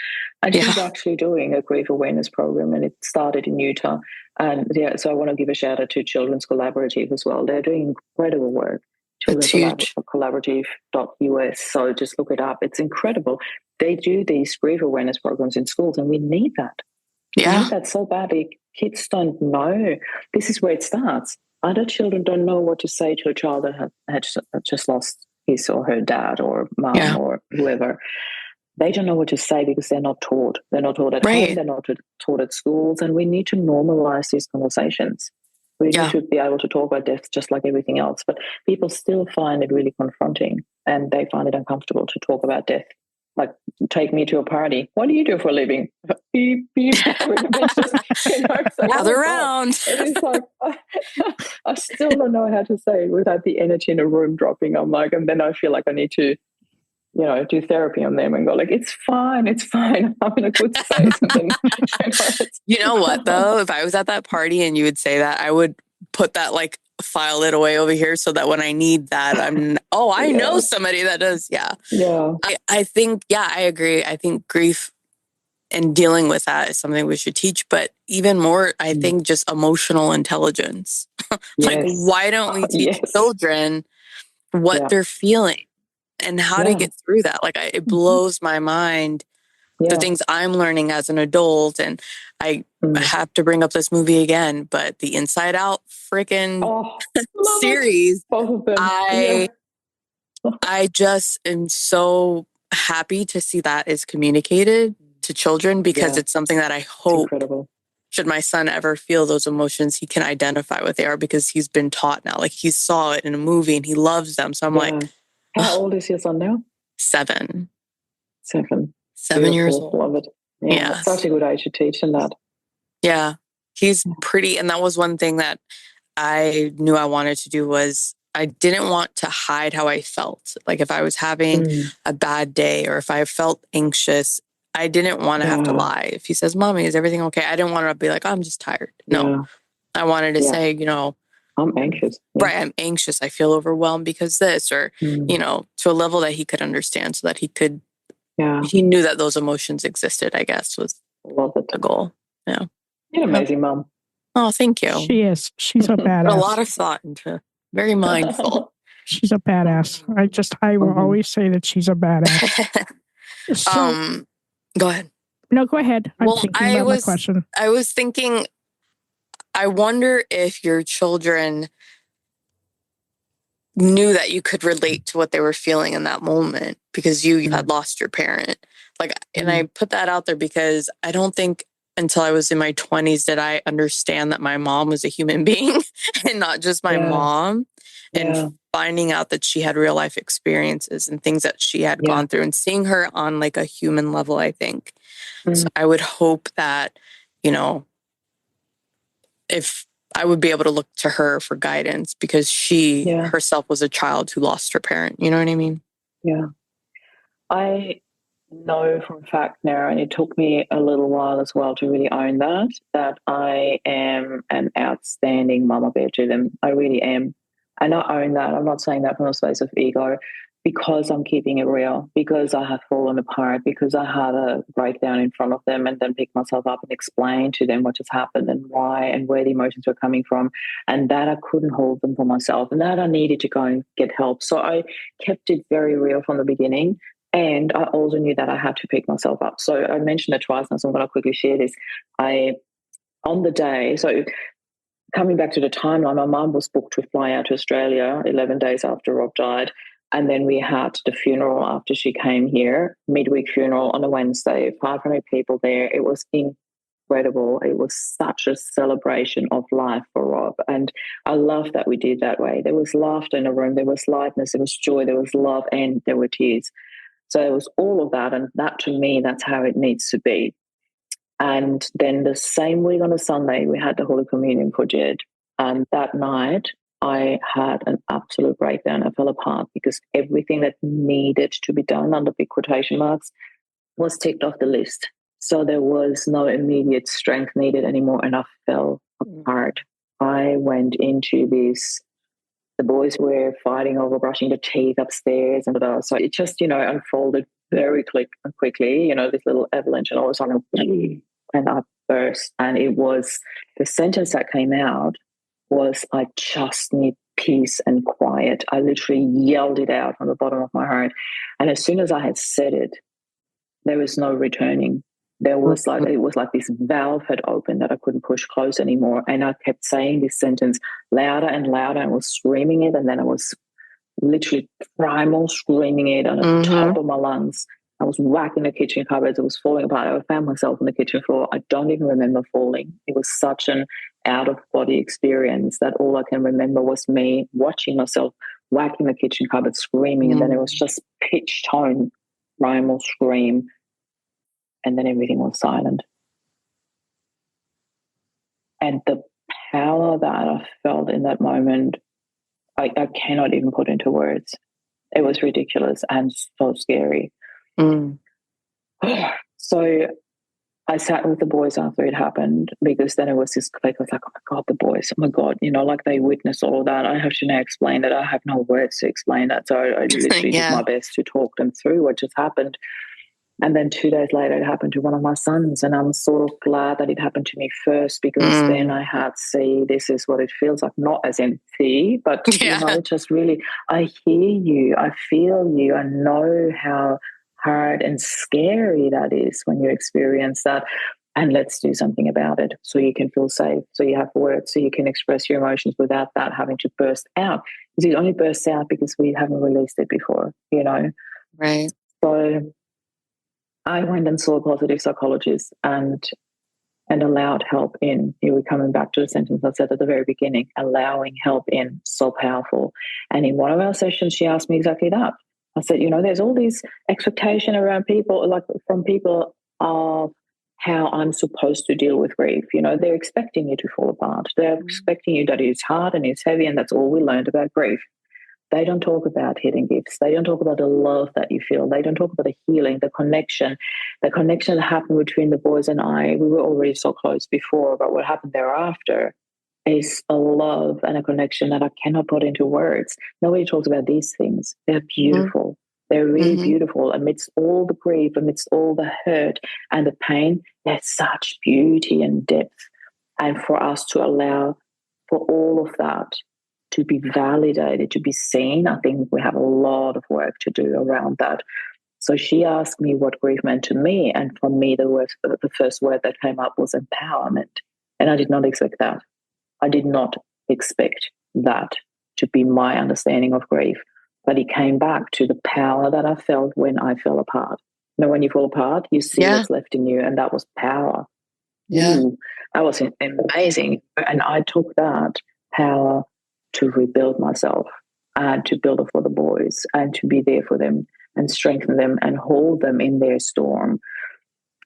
And she's actually doing a grief awareness program, and it started in Utah. And so I want to give a shout out to Children's Collaborative as well. They're doing incredible work. Children's Collaborative.us. So just look it up. It's incredible. They do these grief awareness programs in schools, and we need that. We need that so badly. Kids don't know. This is where it starts. Other children don't know what to say to a child that had just lost his or her dad or mom or whoever. They don't know what to say because they're not taught. They're not taught at home. They're not taught at schools. And we need to normalize these conversations. We need to be able to talk about death just like everything else. But people still find it really confronting, and they find it uncomfortable to talk about death. Like, take me to a party. What do you do for a living? Beep, beep. Gather around. It's like, I still don't know how to say it without the energy in a room dropping. I'm like, and then I feel like I need to, do therapy on them and go like, it's fine. I'm in a good space. And then, you know what though? If I was at that party and you would say that, I would put that file it away over here so that when I need that, I know somebody that does. Yeah. I think, I agree. I think grief and dealing with that is something we should teach, but even more, I think just emotional intelligence. Why don't we teach children what they're feeling and how to get through that? It blows my mind. The things I'm learning as an adult, and I have to bring up this movie again, but the Inside Out freaking series, both of them. I just am so happy to see that is communicated to children, because it's something that I hope, should my son ever feel those emotions, he can identify what they are, because he's been taught now. He saw it in a movie and he loves them. So I'm like, how old is your son now? 7. 7 years old. Love it. Yeah, it's such a good age to teach him that. Yeah, he's pretty. And that was one thing that I knew I wanted to do, was I didn't want to hide how I felt. If I was having a bad day or if I felt anxious, I didn't want to have to lie. If he says, Mommy, is everything okay? I didn't want to be like, I'm just tired. No, I wanted to say, I'm anxious. Right, I'm anxious. I feel overwhelmed because this, or, to a level that he could understand, so that he could, he knew that those emotions existed, I guess, was the goal. Yeah. You're an amazing mom. Oh, thank you. She is. She's a badass. A lot of thought into, very mindful. She's a badass. I will always say that she's a badass. So, go ahead. No, go ahead. I'm thinking about my question. I was thinking, I wonder if your children knew that you could relate to what they were feeling in that moment, because you had lost your parent. And I put that out there because I don't think until I was in my 20s did I understand that my mom was a human being and not just my mom. And finding out that she had real life experiences and things that she had gone through, and seeing her on a human level, I think. So I would hope that, if I would be able to look to her for guidance, because she herself was a child who lost her parent. You know what I mean? Yeah. I know from fact now, and it took me a little while as well to really own that I am an outstanding mama bear to them. I really am. And I own that. I'm not saying that from a space of ego, because I'm keeping it real, because I have fallen apart, because I had a breakdown in front of them and then picked myself up and explained to them what has happened and why and where the emotions were coming from, and that I couldn't hold them for myself, and that I needed to go and get help. So I kept it very real from the beginning, and I also knew that I had to pick myself up. So I mentioned it twice, and so I'm going to quickly share this. On the day, so coming back to the timeline, my mum was booked to fly out to Australia 11 days after Rob died. And then we had the funeral after she came here, midweek funeral on a Wednesday, 500 people there. It was incredible. It was such a celebration of life for Rob. And I love that we did that way. There was laughter in the room. There was lightness. There was joy. There was love, and there were tears. So it was all of that. And that, to me, that's how it needs to be. And then the same week on a Sunday, we had the Holy Communion for Jed. And that night, I had an absolute breakdown. I fell apart because everything that needed to be done, under big quotation marks, was ticked off the list. So there was no immediate strength needed anymore, and I fell apart. I went into this. The boys were fighting over brushing the teeth upstairs, and so it just, unfolded very quickly. This little avalanche, and all of a sudden, and I burst. And it was the sentence that came out was, "I just need peace and quiet." I literally yelled it out from the bottom of my heart, and as soon as I had said it, there was no returning. It was like this valve had opened that I couldn't push close anymore. And I kept saying this sentence louder and louder. I was screaming it, and then I was literally primal screaming it on the top of my lungs. I was whacking the kitchen cupboards. It was falling apart. I found myself on the kitchen floor. I don't even remember falling. It was such an out-of-body experience that all I can remember was me watching myself whacking the kitchen cupboard, screaming, and then it was just pitch tone, primal scream. And then everything was silent. And the power that I felt in that moment, I cannot even put into words. It was ridiculous and so scary. So I sat with the boys after it happened, because then it was this click. I was like, oh my God, the boys, oh my God, like they witnessed all of that. I have to now explain that. I have no words to explain that. So I literally did my best to talk them through what just happened. And then 2 days later, it happened to one of my sons. And I'm sort of glad that it happened to me first, because then I had, see, this is what it feels like. Not as in see, but, just really, I hear you, I feel you, I know how hard and scary that is when you experience that. And let's do something about it so you can feel safe, so you have words, so you can express your emotions without that having to burst out. Because it only bursts out because we haven't released it before, Right. So I went and saw a positive psychologist and allowed help in. Here we're coming back to the sentence I said at the very beginning, allowing help in, so powerful. And in one of our sessions, she asked me exactly that. I said, there's all this expectation around people, like from people, of how I'm supposed to deal with grief. They're expecting you to fall apart. They're expecting you that it's hard and it's heavy, and that's all we learned about grief. They don't talk about hidden gifts. They don't talk about the love that you feel. They don't talk about the healing, the connection that happened between the boys and I. We were already so close before, but what happened thereafter is a love and a connection that I cannot put into words. Nobody talks about these things. They're beautiful. They're really beautiful. Amidst all the grief, amidst all the hurt and the pain, there's such beauty and depth. And for us to allow for all of that to be validated, to be seen, I think we have a lot of work to do around that. So she asked me what grief meant to me, and for me, the first word that came up was empowerment. And I did not expect that. I did not expect that to be my understanding of grief. But it came back to the power that I felt when I fell apart. When you fall apart, you see what's left in you, and that was power. That was amazing. And I took that power to rebuild myself and to build it for the boys and to be there for them and strengthen them and hold them in their storm.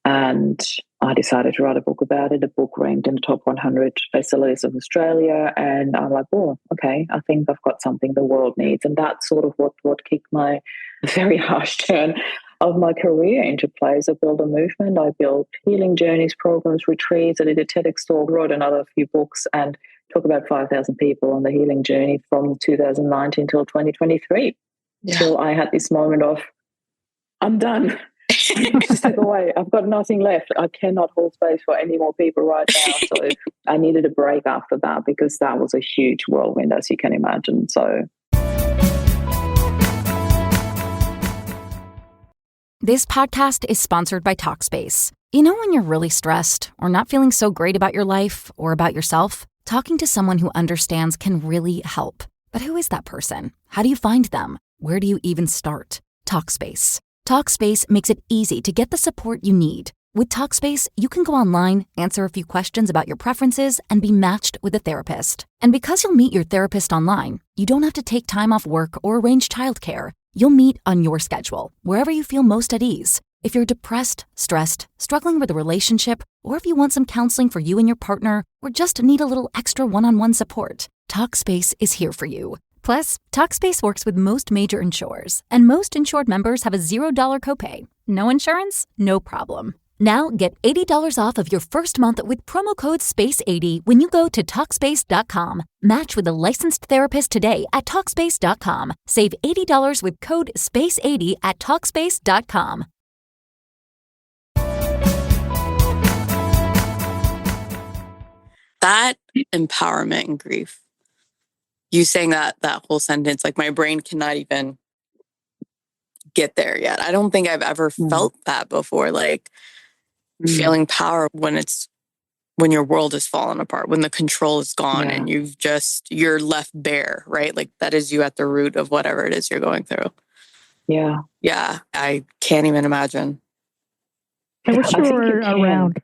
And I decided to write a book about it. The book ranked in the top 100 bestsellers of Australia. And I'm like, oh, okay, I think I've got something the world needs. And that's sort of what kicked my very harsh turn of my career into place. I built a movement. I built healing journeys, programs, retreats. I did a TEDx talk, wrote another few books, and took about 5,000 people on the healing journey from 2019 till 2023. Till I had this moment of, I'm done. Step away. I've got nothing left. I cannot hold space for any more people right now. So I needed a break after that, because that was a huge whirlwind, as you can imagine. So This podcast is sponsored by Talkspace. When you're really stressed or not feeling so great about your life or about yourself, talking to someone who understands can really help. But who is that person? How do you find them? Where do you even start? Talkspace. Talkspace makes it easy to get the support you need. With Talkspace, you can go online, answer a few questions about your preferences, and be matched with a therapist. And because you'll meet your therapist online, you don't have to take time off work or arrange childcare. You'll meet on your schedule, wherever you feel most at ease. If you're depressed, stressed, struggling with a relationship, or if you want some counseling for you and your partner, or just need a little extra one-on-one support, Talkspace is here for you. Plus, Talkspace works with most major insurers, and most insured members have a $0 copay. No insurance? No problem. Now get $80 off of your first month with promo code SPACE80 when you go to Talkspace.com. Match with a licensed therapist today at Talkspace.com. Save $80 with code SPACE80 at Talkspace.com. That empowerment and grief. You saying that whole sentence, like my brain cannot even get there yet. I don't think I've ever felt that before. Like feeling power when your world is falling apart, when the control is gone and you're left bare, right? Like that is you at the root of whatever it is you're going through. Yeah. Yeah. I can't even imagine. I wish you were around.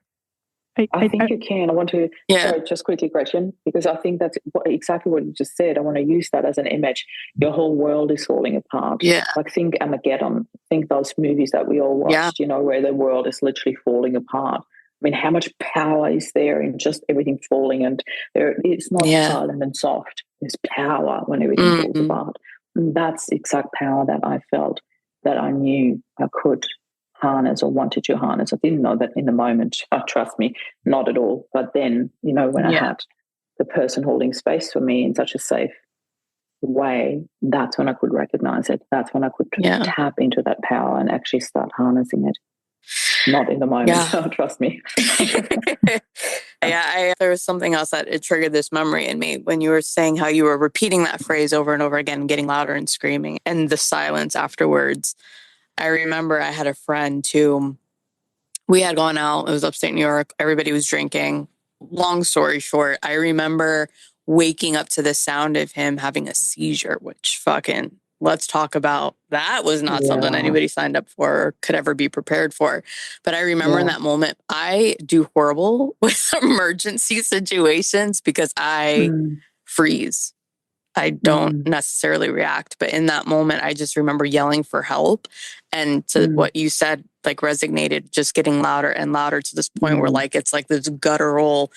I think you can. I want to sorry, just quickly, Gretchen, because I think that's exactly what you just said. I want to use that as an image. Your whole world is falling apart. Yeah. Like think Armageddon. Think those movies that we all watched, where the world is literally falling apart. I mean, how much power is there in just everything falling? And it's not silent and soft. There's power when everything falls apart. And that's exact power that I felt, that I knew I could harness or wanted to harness. I didn't know that in the moment. Trust me, not at all. But then, when I had the person holding space for me in such a safe way, that's when I could recognize it. That's when I could tap into that power and actually start harnessing it. Not in the moment. Trust me. There was something else that it triggered this memory in me when you were saying how you were repeating that phrase over and over again, getting louder and screaming, and the silence afterwards. I remember I had a friend who we had gone out. It was upstate New York. Everybody was drinking. Long story short, I remember waking up to the sound of him having a seizure, which fucking, let's talk about. That was not something anybody signed up for or could ever be prepared for. But I remember in that moment, I do horrible with emergency situations because I freeze. I don't necessarily react, but in that moment, I just remember yelling for help. And to what you said, like resonated, just getting louder and louder to this point where like, it's like this guttural,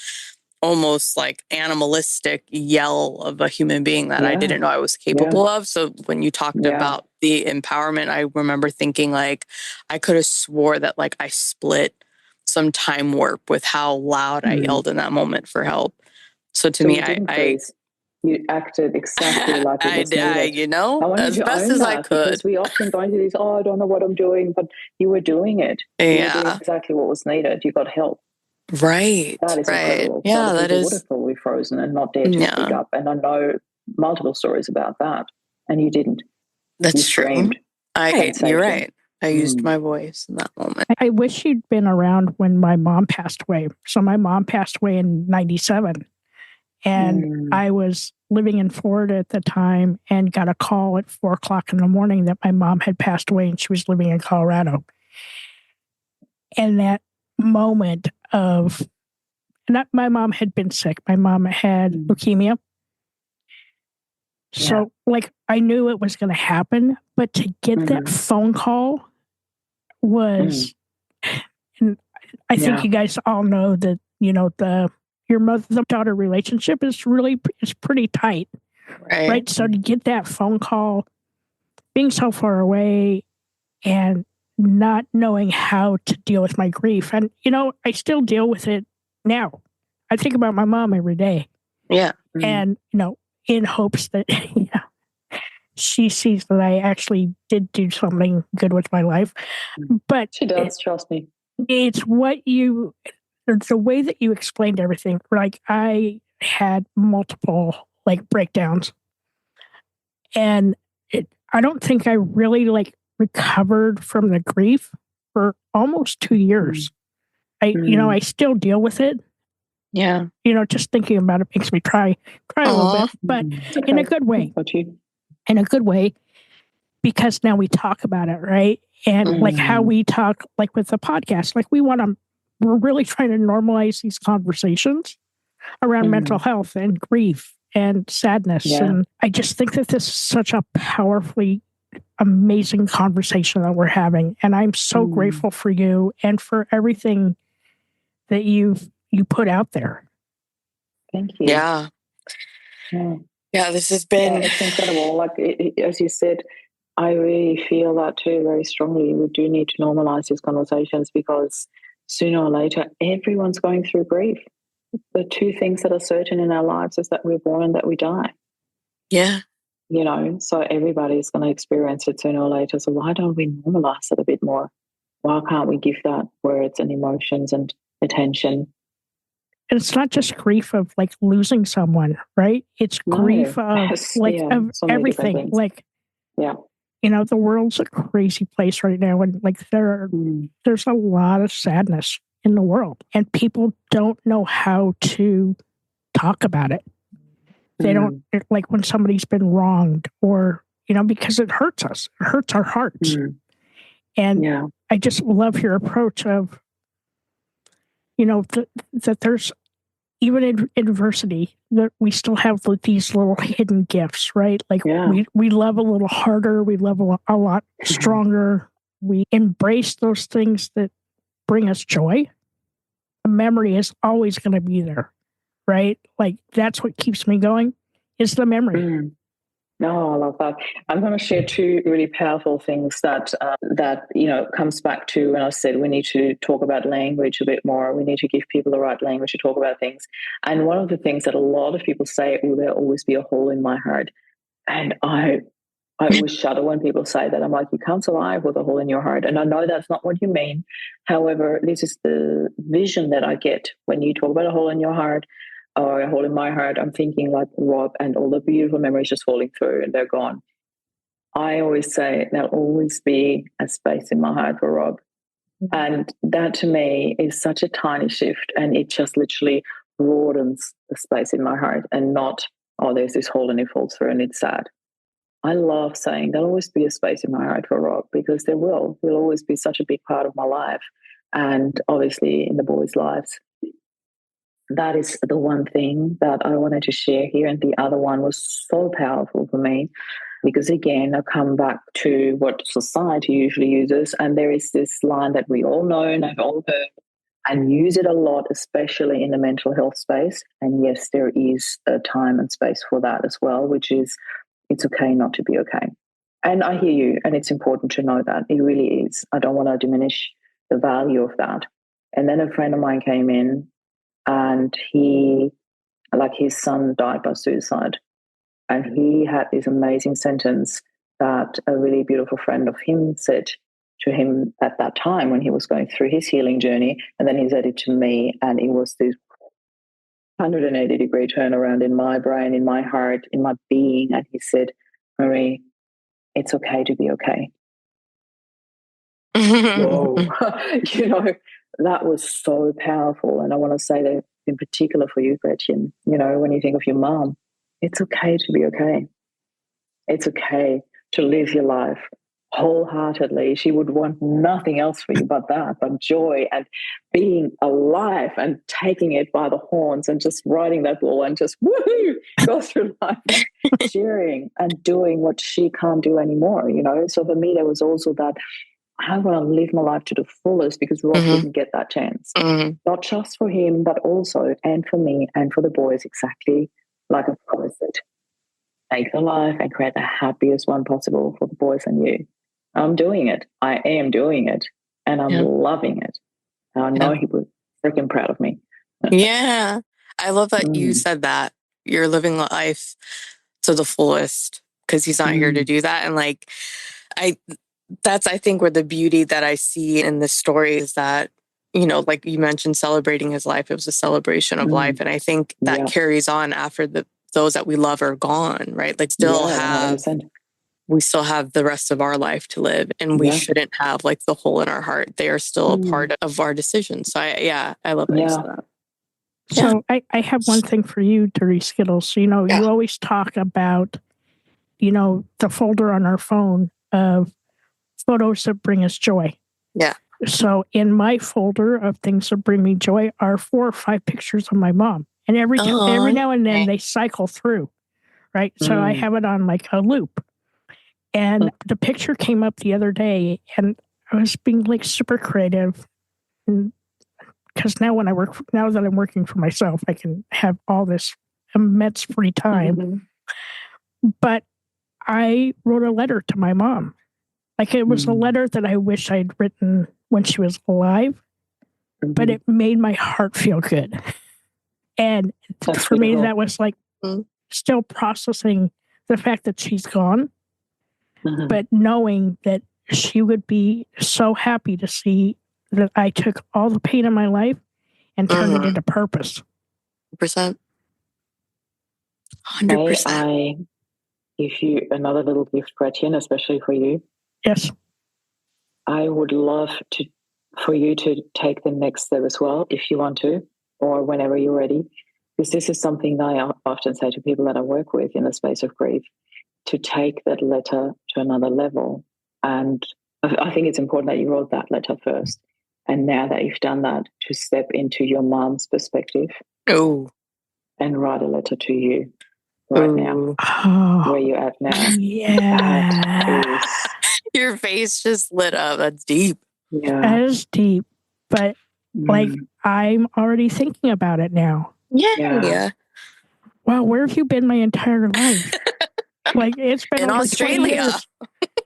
almost like animalistic yell of a human being that I didn't know I was capable of. So when you talked about the empowerment, I remember thinking like, I could have swore that like I split some time warp with how loud I yelled in that moment for help. So to me, you acted exactly like it was needed. As best as I could. Because we often go into this, I don't know what I'm doing, but you were doing it. You were doing exactly what was needed. You got help. Right. That is incredible. Yeah, that is. Would have probably frozen and not dared to speak up. And I know multiple stories about that. And you didn't. That's true. You're right. I used my voice in that moment. I wish you'd been around when my mom passed away. So my mom passed away in 97. And I was living in Florida at the time and got a call at 4:00 in the morning that my mom had passed away and she was living in Colorado. And that moment of, my mom had been sick. My mom had leukemia. So like I knew it was going to happen, but to get that phone call was, and I think you guys all know that, your mother-daughter relationship is pretty tight, right? So to get that phone call, being so far away and not knowing how to deal with my grief. And, I still deal with it now. I think about my mom every day. Yeah. And, in hopes that she sees that I actually did do something good with my life. But she does, trust me. It's the way that you explained everything. Like I had multiple breakdowns, and I don't think I really recovered from the grief for almost 2 years. I still deal with it. Yeah. Just thinking about it makes me cry a little bit, but in a good way. In a good way, because now we talk about it, right? And how we talk, with the podcast, we're really trying to normalize these conversations around mental health and grief and sadness. And I just think that this is such a powerfully amazing conversation that we're having. And I'm so grateful for you and for everything that you put out there. Thank you. Yeah. Yeah, this has been... it's incredible. Like, as you said, I really feel that too very strongly. We do need to normalize these conversations because sooner or later, everyone's going through grief. The two things that are certain in our lives is that we're born and that we die. Yeah. So everybody's going to experience it sooner or later. So why don't we normalize it a bit more? Why can't we give that words and emotions and attention? And it's not just grief of like losing someone, right? It's grief of of so everything. Like, the world's a crazy place right now, and like there's a lot of sadness in the world, and people don't know how to talk about it. They don't, like when somebody's been wronged, or because it hurts us, it hurts our hearts. And I just love your approach of that there's, even in adversity, that we still have these little hidden gifts, right? Like we love a little harder, we love a lot stronger. We embrace those things that bring us joy. The memory is always going to be there, right? Like that's what keeps me going, is the memory. No, I love that. I'm going to share two really powerful things that comes back to when I said we need to talk about language a bit more. We need to give people the right language to talk about things. And one of the things that a lot of people say, there'll always be a hole in my heart. And I always shudder when people say that. I'm like, you can't survive with a hole in your heart. And I know that's not what you mean. However, this is the vision that I get when you talk about a hole in your heart. Or a hole in my heart, I'm thinking like Rob and all the beautiful memories just falling through and they're gone. I always say there'll always be a space in my heart for Rob. And that to me is such a tiny shift, and it just literally broadens the space in my heart, and not, there's this hole and it falls through and it's sad. I love saying there'll always be a space in my heart for Rob, because there will always be such a big part of my life, and obviously in the boys' lives. That is the one thing that I wanted to share here. And the other one was so powerful for me because, again, I come back to what society usually uses. And there is this line that we all know and have all heard and use it a lot, especially in the mental health space. And yes, there is a time and space for that as well, which is it's okay not to be okay. And I hear you, and it's important to know that. It really is. I don't want to diminish the value of that. And then a friend of mine came in, and his son died by suicide. And he had this amazing sentence that a really beautiful friend of him said to him at that time when he was going through his healing journey. And then he said it to me, and it was this 180-degree turnaround in my brain, in my heart, in my being. And he said, Marie, it's okay to be okay. Whoa. That was so powerful. And I want to say that in particular for you, Gretchen, when you think of your mom, it's okay to be okay. It's okay to live your life wholeheartedly. She would want nothing else for you but that, but joy and being alive and taking it by the horns and just riding that bull and just woohoo, go through life, cheering and doing what she can't do anymore, So for me, there was also that I want to live my life to the fullest because Rob didn't get that chance. Not just for him, but also, and for me and for the boys, exactly like I promised it. Take the life and create the happiest one possible for the boys and you. I'm doing it. I am doing it. And I'm loving it. And I know he was freaking proud of me. Yeah. I love that you said that. You're living life to the fullest because he's not here to do that. And that's, I think, where the beauty that I see in this story is that, like you mentioned, celebrating his life. It was a celebration of life. And I think that carries on after those that we love are gone, right? Like we still have the rest of our life to live, and we shouldn't have like the hole in our heart. They are still a part of our decisions. So I love that you said that. So I have one thing for you, Dirty Skittles. You always talk about, the folder on our phone of photos that bring us joy. Yeah. So in my folder of things that bring me joy are 4 or 5 pictures of my mom. And every now and then they cycle through, right? So I have it on like a loop. And the picture came up the other day, and I was being like super creative. Because now that I'm working for myself, I can have all this immense free time. Mm-hmm. But I wrote a letter to my mom. Like, it was a letter that I wish I'd written when she was alive, but it made my heart feel good. And That's for me, beautiful. that was like still processing the fact that she's gone, but knowing that she would be so happy to see that I took all the pain in my life and turned it into purpose. 100%. 100%. I give you another little gift, Gretchen, especially for you. Yes. I would love for you to take the next step as well, if you want to, or whenever you're ready. Because this is something that I often say to people that I work with in the space of grief, to take that letter to another level. And I think it's important that you wrote that letter first. And now that you've done that, to step into your mom's perspective and write a letter to you now. Where you're at now. Yeah. Your face just lit up. That's deep. Yeah. That is deep. But like, I'm already thinking about it now. Yeah. Wow, where have you been my entire life? Like, it's been in over Australia. 20 years.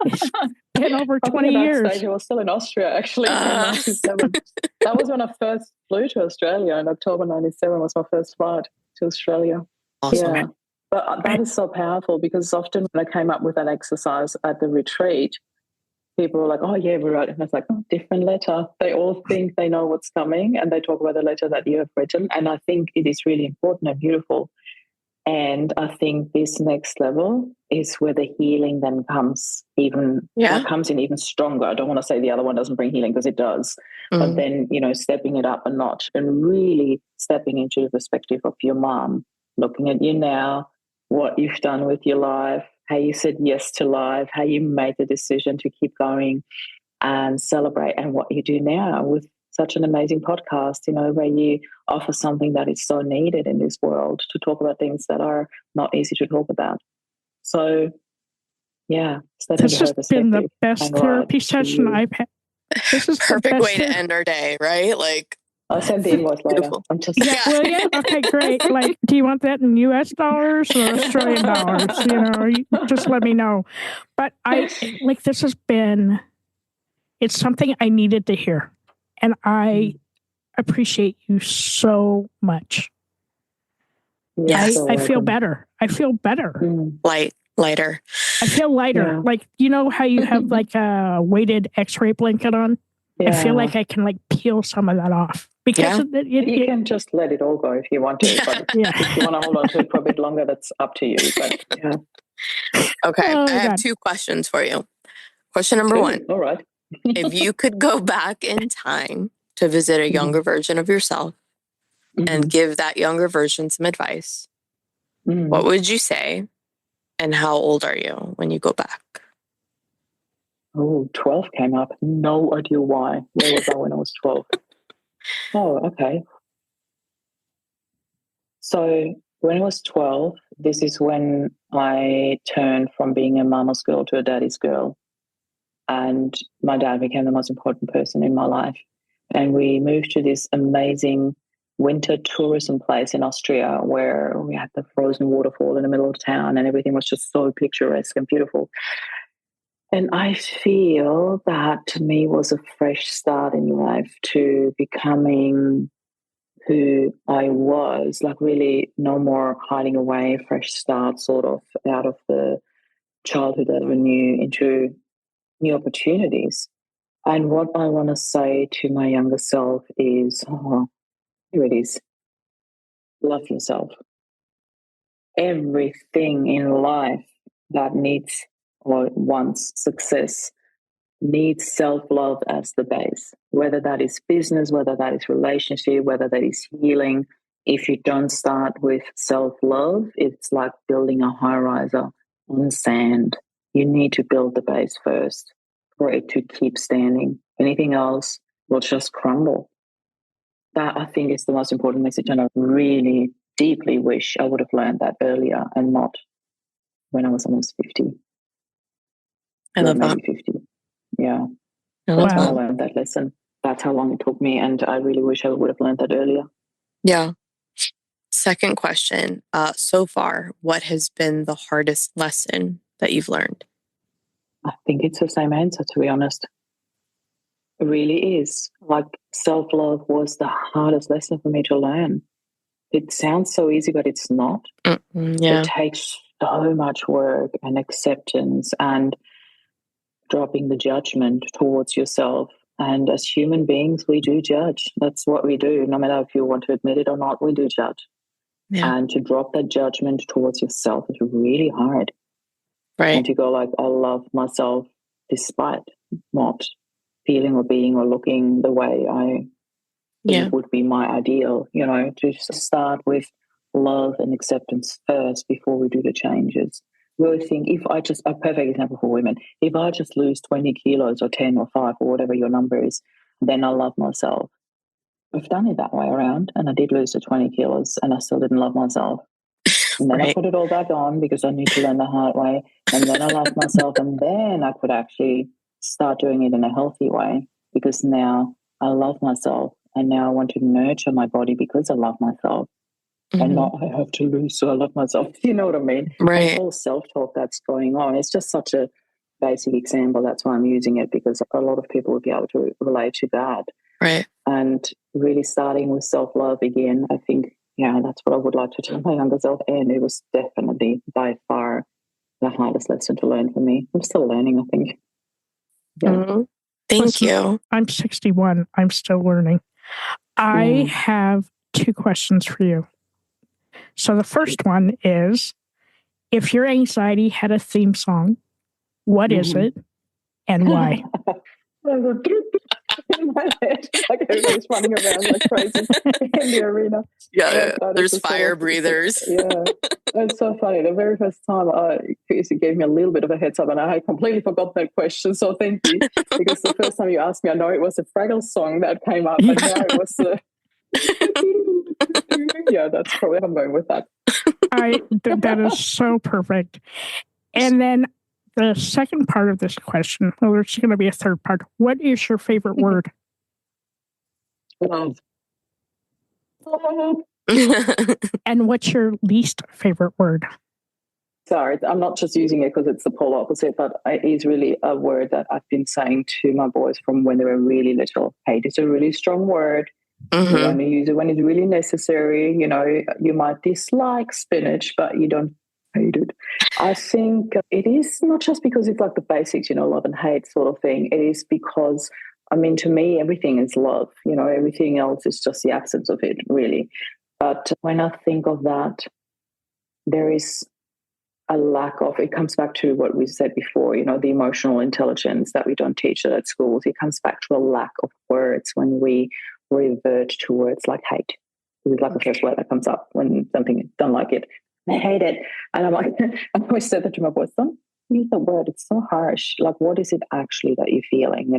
It's been over 20 at years. That stage, I was still in Austria, actually, in 97. That was when I first flew to Australia. In October 97 was my first flight to Australia. Awesome. Yeah. But that is so powerful, because often when I came up with that exercise at the retreat, people were like, oh, yeah, we're right. And I was like, oh, different letter. They all think they know what's coming, and they talk about the letter that you have written. And I think it is really important and beautiful. And I think this next level is where the healing then comes comes in even stronger. I don't want to say the other one doesn't bring healing, because it does. But then, stepping it up a notch and really stepping into the perspective of your mom, looking at you now, what you've done with your life, how you said yes to life, how you made the decision to keep going and celebrate, and what you do now with such an amazing podcast, where you offer something that is so needed in this world, to talk about things that are not easy to talk about. So, yeah, this has been the best therapy session I've had. This is perfect way to end our day, right? Like, I'll send the invoice later. I'm just Will you? Okay, great. Like, do you want that in US dollars or Australian dollars? Just let me know. But this has been, it's something I needed to hear. And I appreciate you so much. Yes, I feel better. I feel better. Lighter. I feel lighter. Yeah. Like, how you have like a weighted x-ray blanket on? Yeah. I feel like I can peel some of that off. Because you can just let it all go if you want to. But if you want to hold on to it for a bit longer, that's up to you. But Okay, I have 2 questions for you. Question number 1. All right. If you could go back in time to visit a younger version of yourself and give that younger version some advice, what would you say? And how old are you when you go back? Oh, 12 came up. No idea why. Where was I when I was 12? Oh, okay. So when I was 12, this is when I turned from being a mama's girl to a daddy's girl. And my dad became the most important person in my life. And we moved to this amazing winter tourism place in Austria, where we had the frozen waterfall in the middle of town, and everything was just so picturesque and beautiful. And I feel that to me was a fresh start in life, to becoming who I was, like really no more hiding away, fresh start sort of out of the childhood that I knew into new opportunities. And what I want to say to my younger self is, here it is, love yourself. Everything in life that needs or wants success needs self-love as the base, whether that is business, whether that is relationship, whether that is healing. If you don't start with self-love, it's like building a high-riser on sand. You need to build the base first for it to keep standing. Anything else will just crumble. That, I think, is the most important message, and I really deeply wish I would have learned that earlier and not when I was almost 50. I love that. Maybe 50. Yeah. That's how I learned that lesson. That's how long it took me. And I really wish I would have learned that earlier. Yeah. Second question. So far, what has been the hardest lesson that you've learned? I think it's the same answer, to be honest. It really is. Like, self-love was the hardest lesson for me to learn. It sounds so easy, but it's not. Yeah. It takes so much work and acceptance and dropping the judgment towards yourself. And as human beings, we do judge. That's what we do. No matter if you want to admit it or not, we do judge. Yeah. And to drop that judgment towards yourself is really hard. Right. And to go like, I love myself despite not feeling or being or looking the way I think would be my ideal, to just start with love and acceptance first before we do the changes. Really think a perfect example for women, if I just lose 20 kilos or 10 or 5 or whatever your number is, then I love myself. I've done it that way around, and I did lose the 20 kilos and I still didn't love myself. And then I put it all back on because I need to learn the hard way. And then I loved myself, and then I could actually start doing it in a healthy way because now I love myself, and now I want to nurture my body because I love myself. And not I have to lose so I love myself. You know what I mean? Right. This whole self-talk that's going on. It's just such a basic example. That's why I'm using it, because a lot of people would be able to relate to that. Right. And really starting with self-love again, I think, that's what I would like to tell my younger self. And it was definitely by far the hardest lesson to learn for me. I'm still learning, I think. Yeah. Thank you. I'm 61. I'm still learning. I have 2 questions for you. So the first one is, if your anxiety had a theme song, what is it and why? In my head, like everybody's running around like crazy in the arena. Yeah, there's fire breathers. Yeah, it's so funny. The very first time, Casey gave me a little bit of a heads up, and I completely forgot that question. So thank you, because the first time you asked me, I know it was a Fraggle song that came up, but now it was yeah, that's probably I'm going with that. That is so perfect. And then the second part of this question, well, there's going to be a third part. What is your favorite word? Love. And what's your least favorite word? Sorry, I'm not just using it because it's the polar opposite, but it is really a word that I've been saying to my boys from when they were really little. Hate is a really strong word. We only use it when it's really necessary. You might dislike spinach, but you don't hate it. I think it is not just because it's like the basics, love and hate sort of thing. It is because, to me, everything is love. Everything else is just the absence of it, really. But when I think of that, there is a lack of, it comes back to what we said before, the emotional intelligence that we don't teach it at schools. It comes back to a lack of words when we revert to words like hate. It's like the first word that comes up when something don't like it. I hate it. And I'm like, I always said that to my boys, don't use the word. It's so harsh. Like, what is it actually that you're feeling?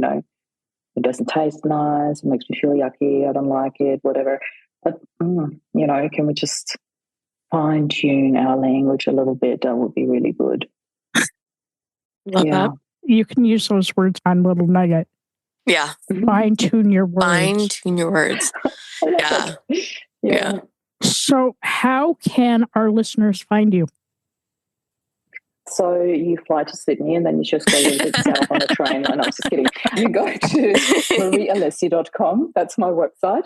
It doesn't taste nice. It makes me feel yucky. I don't like it, whatever. But, can we just fine tune our language a little bit? That would be really good. Love that. You can use those words on Little Nugget. Yeah. Fine tune your words. Fine tune your words. Yeah. So how can our listeners find you? So you fly to Sydney and then you just go a little bit south on the train. And I'm just kidding. You go to mariealessi.com. That's my website.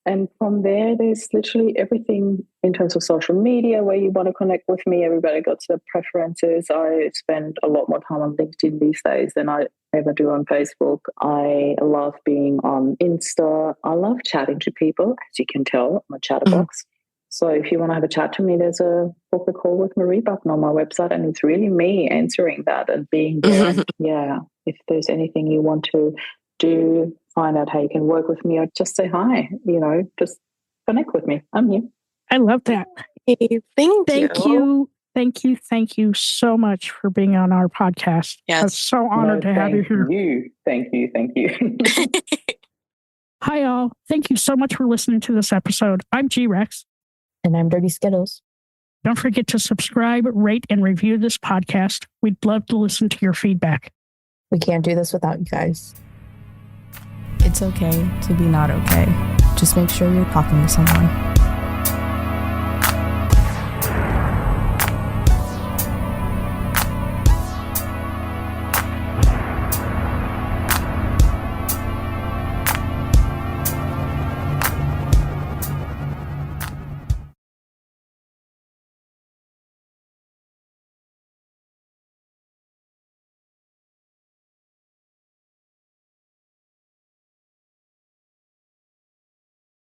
And from there, there's literally everything in terms of social media where you want to connect with me. Everybody got their preferences. I spend a lot more time on LinkedIn these days than I ever do on Facebook. I love being on Insta. I love chatting to people. As you can tell, I'm a chatterbox. So if you want to have a chat to me, there's a book a call with Marie button on my website, and it's really me answering that and being there. And if there's anything you want to do, find out how you can work with me, or just say hi, just connect with me. I'm here. I love that. Thank you. Thank you so much for being on our podcast. Yes. I'm so honored to have you here. Thank you. Hi, all. Thank you so much for listening to this episode. I'm G-Rex. And I'm Dirty Skittles. Don't forget to subscribe, rate, and review this podcast. We'd love to listen to your feedback. We can't do this without you guys. It's okay to be not okay. Just make sure you're talking to someone.